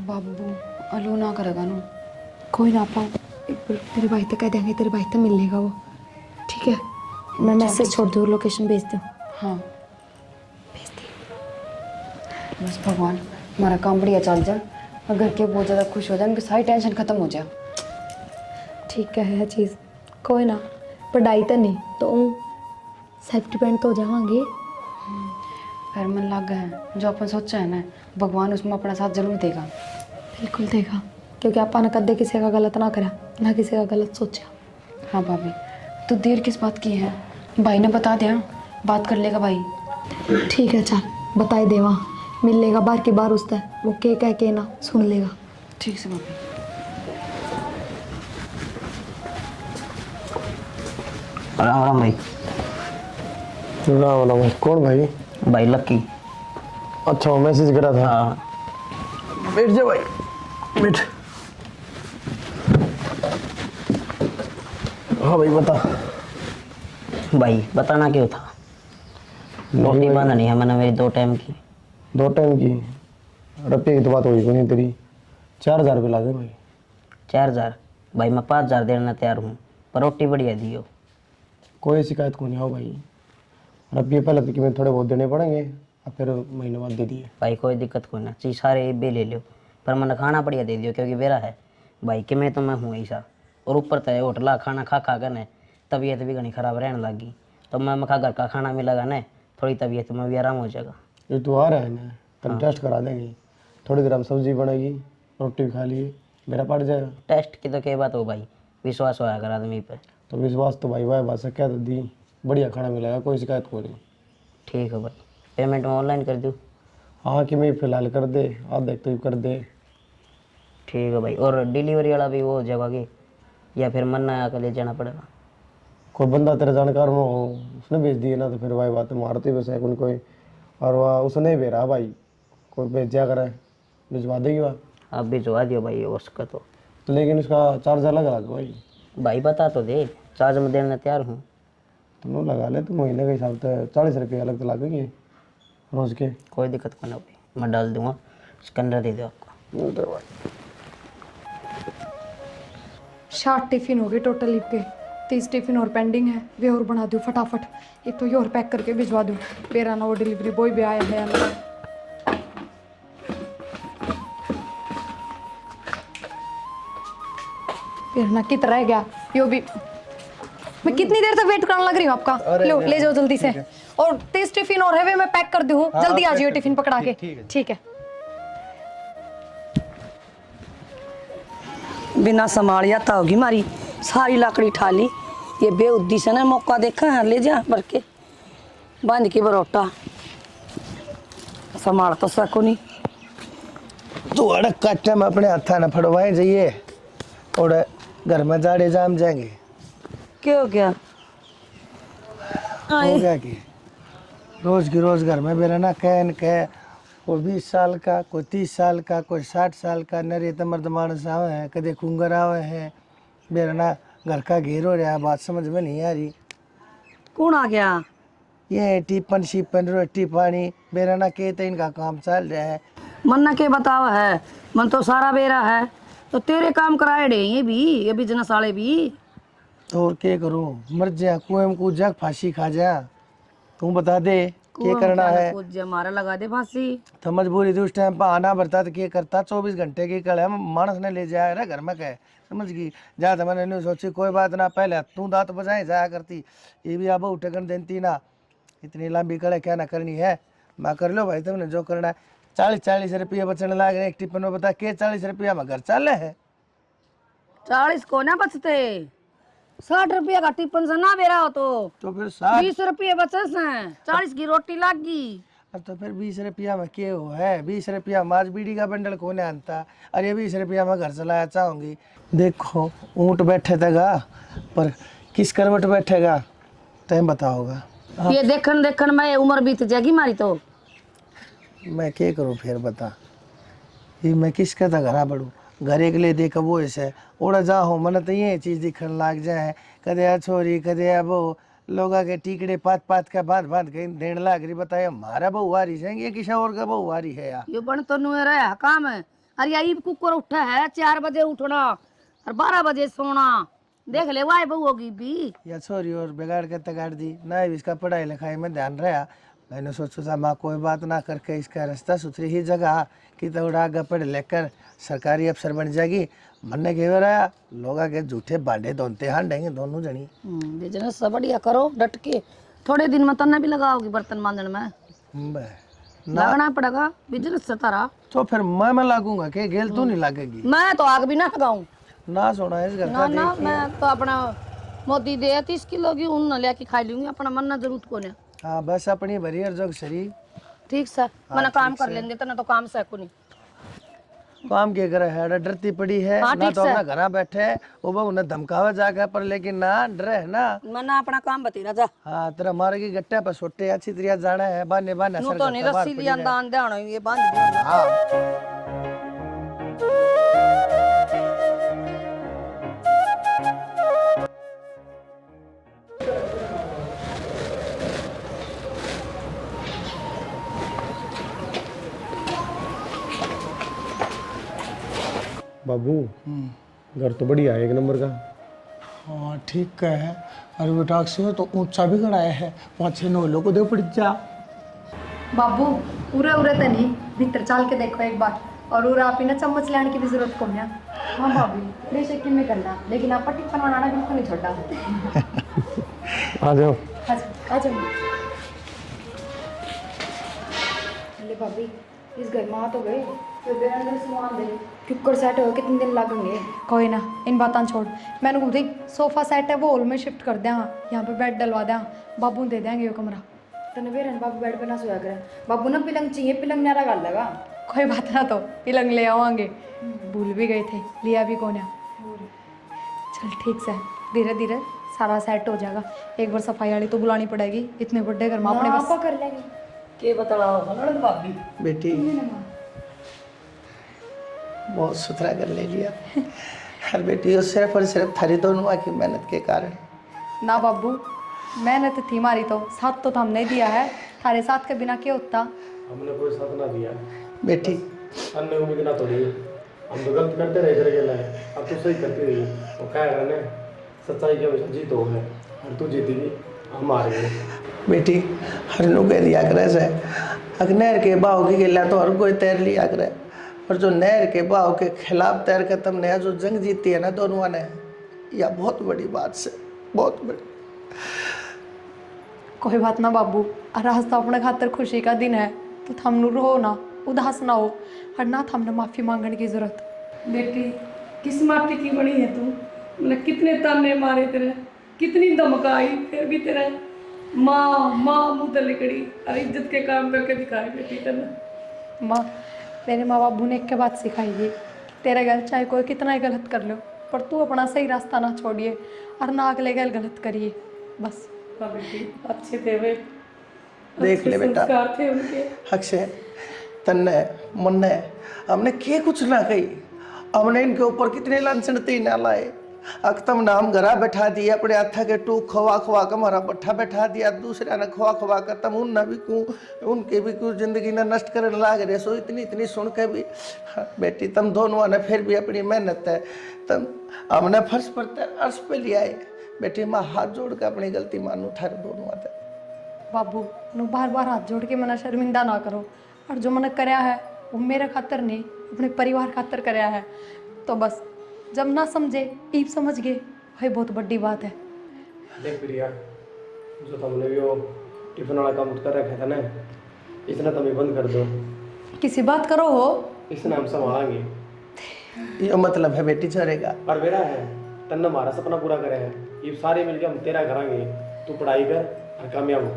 बाबू अलो ना करेगा नू। कोई ना पाऊँ, एक बार तेरे भाई तक कह देंगे, तेरे भाई तक मिल लेगा वो, ठीक है? मैं मैसेज छोड़ दूँ, लोकेशन भेज दूँ। हाँ भेज दी। बस भगवान हमारा काम बढ़िया चल जाए और घर के बहुत ज़्यादा खुश हो जाए, उनकी सारी टेंशन खत्म हो जाए। ठीक है चीज़, कोई ना पढ़ाई तो नहीं तो सेल्फ डिपेंड तो हो जावांगे। फिर मन लग गया है, जो अपन सोचा है ना भगवान उसमें अपना साथ जरूर देगा। बिल्कुल देगा, क्योंकि अपन ने कदे किसी का गलत ना करा, ना किसी का गलत सोचा। हाँ भाभी, तो देर किस बात की है, भाई ने बता दिया, बात कर लेगा भाई। ठीक है चल बताई देवा, मिल लेगा बार की बार उससे, वो के कह के ना सुन लेगा। ठीक से भाभी। राम राम भाई। राम राम भाई। कौन भाई? भाई लक्की। अच्छा मैसेज करा था। हाँ बैठ जा भाई, बैठ। हाँ भाई बता। भाई बताना क्यों था? रोटी बनानी है मैंने मेरी 2 टाइम की। 2 टाइम की? रुपये की तो बात हुई कोई नहीं तेरी, 4000 रुपये लागे भाई। 4000? भाई मैं 5,000 देना तैयार हूँ, पर रोटी बढ़िया दियो। कोई शिकायत को नहीं हो भाई। और अब ये पहले तो कि मैं थोड़े बहुत देने पड़ेंगे, अब फिर महीने बाद दे दिए। भाई कोई दिक्कत कोई ना, चीज सारे बे ले लो, पर मैंने खाना बढ़िया दे दियो, क्योंकि मेरा है भाई कि मैं तो मैं हूँ ऐसा। और ऊपर तय होटला खाना खा खा कर न तबीयत भी घनी खराब रहने लगी, तो मैं मखा घर का खाना मिलेगा न, थोड़ी तबीयत में भी आराम हो जाएगा। ये तो आ रहा है ना, कल टेस्ट करा देंगे, थोड़ी देर हम सब्जी बनेगी, रोटी भी खा लिए, मेरा पड़ जाएगा। टेस्ट की तो क्या बात हो भाई, विश्वास होया कर आदमी पे। तो विश्वास तो भाई वाह बात से क्या तो दी, बढ़िया खाना मिलेगा, कोई शिकायत को नहीं। ठीक है भाई, पेमेंट मैं ऑनलाइन कर दूँ? हाँ कि मैं फिलहाल कर दे, आप देख तो कर दे। ठीक है भाई, और डिलीवरी वाला भी वो हो जाएगा कि, या फिर मन ना आकर ले जाना पड़ेगा? कोई बंदा तेरे जानकार में हो, उसने भेज दिए ना, तो फिर भाई बात मारती वैसे है कोई, और वह उसने भेजा भाई, कोई भेजा करे भिजवा देगी वह। आप भिजवा दियो भाई उसका तो लेकिन उसका चार्ज अलग लगा भाई। भाई बता तो दे, चार्ज में देने तैयार हूँ। तुम लगा ले, तो महीने के हिसाब से 40 रुपये अलग तो लगेंगे रोज के। कोई दिक्कत नहीं भाई, मैं डाल दूंगा, स्कैनर दे दो आपको। 60 टिफिन हो गए टोटल लिख के, 30 टिफिन और पेंडिंग है, वे और बना दूँ फटाफट। एक तो ये और पैक करके भिजवा दूँ, मेरा ना वो डिलीवरी बॉय भी आया है अंदर। फिर ना कित रह गया यो भी, मैं कितनी देर तक वेट करने लग रही हूँ आपका। लो ले जाओ जल्दी से, और 30 टिफिन और है वे मैं पैक कर दूँ, जल्दी आ जाइए टिफिन पकड़ा के। ठीक है। बिना संभालिया था होगी मारी सारी लकड़ी ठाली, ये बेउद्दी से ना मौका देखा है, ले जा भर के बांध के बरोटा, संभाल तो सको नहीं। तू अड़क काटे में अपने हाथा न फड़वाए जाइए, और घर में जाड़े जाम जाएंगे। क्या हो गया? हो गया कि रोज की रोज घर में मेरा ना कह कोई 20 साल का, कोई 30 साल का, कोई 60 साल का नरे मर्द मानस आवे हैं, कदे कुंगर आवे हैं, मेरा ना घर का घेर हो रहा है, बात समझ में नहीं आ रही। कौन आ गया? ये टिपन शिपन रोटी पानी मेरा ना कहते इनका काम चल रहा है। मन ना के बतावा है, मन तो सारा बेरा है, तो तेरे काम कराए डे ये बिजनेस वाले भी। तो और क्या करूं, मर जा कुएं में कूद जा, फांसी खा जा, तू बता दे क्या करना है। कुछ हमारा लगा दे फांसी। तो मजबूरी थी उस टाइम पर आना पड़ता, तो क्या करता, 24 घंटे की कल है, मानस ने ले जाया रे घर में कहे, समझ गई जा। तो मैंने नहीं सोची कोई बात ना, पहले तू दांत बजाए जाया करती, ये भी अब उठकन देती ना, इतनी लंबी कड़े क्या ना करनी है, मैं कर लो भाई तुमने जो करना है। 40 रुपये बचने लग रहे एक टिफिन में, बता के 40 रुपया में घर चल है। 40 को ना बचते, 60 रुपया का टिफिन से ना बेरा हो तो फिर 60, 20 रुपये बचे से 40 की रोटी लागी। तो फिर 20 रुपया में क्या हो है, 20 रुपया माज बीड़ी का बंडल कोने आता, अरे 20 रुपया में घर चलाया चाहूंगी। देखो ऊँट बैठे देगा, पर किस करवट बैठेगा टाइम बताओगा। ये देखन में उम्र बीत जाएगी मारी तो। मैं क्या करूँ फिर बता, ये मैं किसका था घरा बढ़ू, घर एक ले देख वो ऐसे उड़ा जा हो, मन तो ये चीज़ दिखने लग जाए, कदे आ छोरी कदे आ बहू, लोगा के टीकड़े पात पात का बांध के देने लग रही। बताए हमारा बहू वारी है, ये किसा और का बहू वारी है यार। ये बन तो नुएरा है काम है, अरे यही कुकर उठा है 4 बजे उठना और 12 बजे सोना, देख ले वाई बहू होगी भी। या छोरी और बिगाड़ के तगाड़ दी ना, इसका पढ़ाई लिखाई में ध्यान रहा। मैंने सोचा था माँ कोई बात ना करके इसका रास्ता सुथरी ही जगह कि तो आगे पढ़ लेकर सरकारी अफसर बन जाएगी। मन ने कह रहा लोग के झूठे बांडे धोते हांडेंगे दोनों जनी। बिजनेस बढ़िया करो डट के, थोड़े दिन में तन्ने भी लगाओगी बर्तन मांजन में, लगना पड़ेगा बिजनेस से तारा। तो फिर मैं लागूंगा कि गेल तू नहीं लागेगी। मैं तो आग भी ना लगाऊं ना सोना इस घर ना का ना, मैं तो अपना मोदी दे 30 किलो की ऊन न लेके खा लूंगी, अपना मन ना जरूरत को ने। हाँ बस अपनी भरी और जोग सरी ठीक सर, मैंने काम कर लेंगे तो ना तो काम से को नहीं काम के करे है, डरती पड़ी है हाँ, ना, ठीक तो से। अपना घरा बैठे है वो बहु उन्हें धमकावा जाकर, पर लेकिन ना डरे है ना। मैंने अपना काम बतेरा जा हाँ तेरा मारे की गट्टे पर सोटे अच्छी तरह जाना है, बाने बाने नु सर तो नहीं का बाहर रस्सी पड़ी लिया रहे। दान देना ये बांध दियो। हाँ बाबू घर तो बढ़िया है, एक नंबर का। हाँ ठीक है। और बेटा से तो ऊंचा भी गड़ाया है, 5-6 लोग को दे पड़ जा। बाबू उरे उरे तो नहीं, भीतर चाल के देखो एक बार। और उरा आप ना चम्मच लाने की भी जरूरत को नहीं। हाँ भाभी, बेशक में करना, लेकिन आप टिफिन बनाना बिल्कुल नहीं छोड़ा। आ जाओ। आ जाओ। अरे भाभी, इस घर में आ तो गए, फिर बेर अंदर सामान दे, कुकर सेट हो कितने दिन लगेंगे? कोई ना, इन बातों छोड़। मैंने बोलती सोफा सेट है वो हॉल में शिफ्ट कर दें, यहाँ पे बेड डलवा दें, बाबू दे देंगे ये कमरा। तने बेर बाबू बेड पे ना सोया करे, बाबू ना पिलंग चाहिए, पिलंग नारा गाल लगा। कोई बात ना, तो पिलंग ले आवांगे। भूल भी गए थे, लिया भी कौन है। चल ठीक से, धीरे धीरे सारा सेट हो जाएगा। एक बार सफाई वाली तो बुलानी पड़ेगी, इतने बड़े घर में अपने बस। कर लेंगे। के बताओ ननद भाभी। बेटी बहुत सुथरा कर ले लिया। हर बेटी और सिर्फ थारी दोनों की मेहनत के कारण। ना बाबू, मेहनत थी मारी तो साथ तो हमने दिया है, थारे साथ के बिना क्या होता। हमने कोई साथ ना दिया, बेटी अन्य उम्मीद ना तोड़ी। हम तो गलत करते रहे इधर गेला है, अब तू सही करती रही। वो क्या करने, सच्चाई की हमेशा जीत हो है, और तू जीतेगी, हम हार गए। बेटी हर नु कह दिया करे से, अगर नहर के बहाव की गिला तो हर कोई तैर लिया करे, और जो नहर के बहाव के खिलाफ तैर कर तुमने जो जंग जीती है ना दोनों ने, यह बहुत बड़ी बात से, बहुत बड़ी। कोई बात ना बाबू, और आज तो अपने खातर खुशी का दिन है, तो थम रो ना, उदास ना हो, और ना थमने माफी मांगने की जरूरत। बेटी किस माटी की बनी है तू? मैंने कितने ताने मारे तेरे, कितनी धमकाई, फिर भी तेरा माँ माँ मुँह तले कड़ी और इज्जत के काम करके दिखाए बेटी तेने। माँ, मेरे माँ बाबू ने एक के बात सिखाई है, तेरे घर चाहे कोई कितना ही गलत कर लो, पर तू अपना सही रास्ता ना छोड़िए, और ना अगले गल गलत करिए, बस। हाँ बेटी, अच्छे थे वे, देख अच्छे ले बेटा, संस्कार थे उनके। अक्षय तन्ने मुन्ने हमने के कुछ ना कही, हमने इनके ऊपर कितने लांछन तीन लाए। अकतम नाम घरा बैठा दिया, अपने हाथा के टूक खवा खवा कर हमारा पट्ठा बैठा दिया, दूसरा ने खवा खवा कर तम उन भी कूँ उनके भी कुछ जिंदगी ने नष्ट करने लाग रहे। सो इतनी सुन के भी बेटी तुम दोनों ने फिर भी अपनी मेहनत है, तुम हमने फर्श पर अर्श पे लिया है। बेटी मैं हाथ जोड़ के अपनी गलती मानू थारे दोनों आते। बाबू नु बार बार हाथ जोड़ के मना शर्मिंदा ना करो, और जो मैंने कराया है वो मेरे खातर नहीं, अपने परिवार खातर कराया है। तो बस जब ना समझे ईब समझ गए, वही बहुत बड़ी बात है। देख प्रिया, जो तुमने भी वो टिफिन वाला काम कर रखा था ना, इसने तुम बंद कर दो। किसी बात करो हो, इसने हम संभालेंगे। ये मतलब है बेटी चलेगा। पर मेरा है, तन्ने हमारा सपना पूरा करे है, ये सारे मिलके हम तेरा करांगे। तू पढ़ाई कर और कामयाब हो।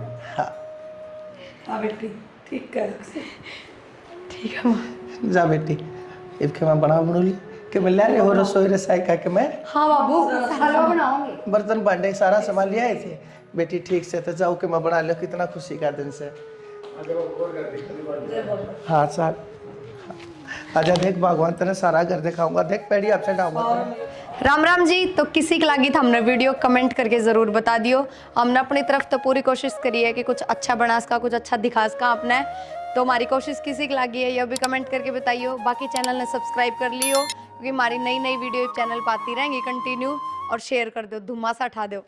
हाँ बेटी, ठीक है। ठीक है माँ। जा बेटी, इसके मैं बना ली कि मैं ले हो रसोई रसाई का के मैं हाँ बाबू, हलवा बनाओगे। बर्तन भांडे सारा सामान ले आए थे। बेटी ठीक से तो जाओ कि मैं बना लो, कितना खुशी का दिन से। हाँ सर, आजा देख भगवान तेरा सारा घर दिखाऊंगा, देख पैड़ी आपसे डाऊंगा। राम राम जी। तो किसी की लगी था हमने वीडियो, कमेंट करके ज़रूर बता दियो। हमने अपनी तरफ तो पूरी कोशिश करी है कि कुछ अच्छा बना सका, कुछ अच्छा दिखा सका आपने। तो हमारी कोशिश किसी की लगी है यह भी कमेंट करके बताइयो। बाकी चैनल ने सब्सक्राइब कर लियो, क्योंकि हमारी नई नई वीडियो चैनल पर आती रहेंगी कंटिन्यू। और शेयर कर दो, धुम्मासा उठा दो।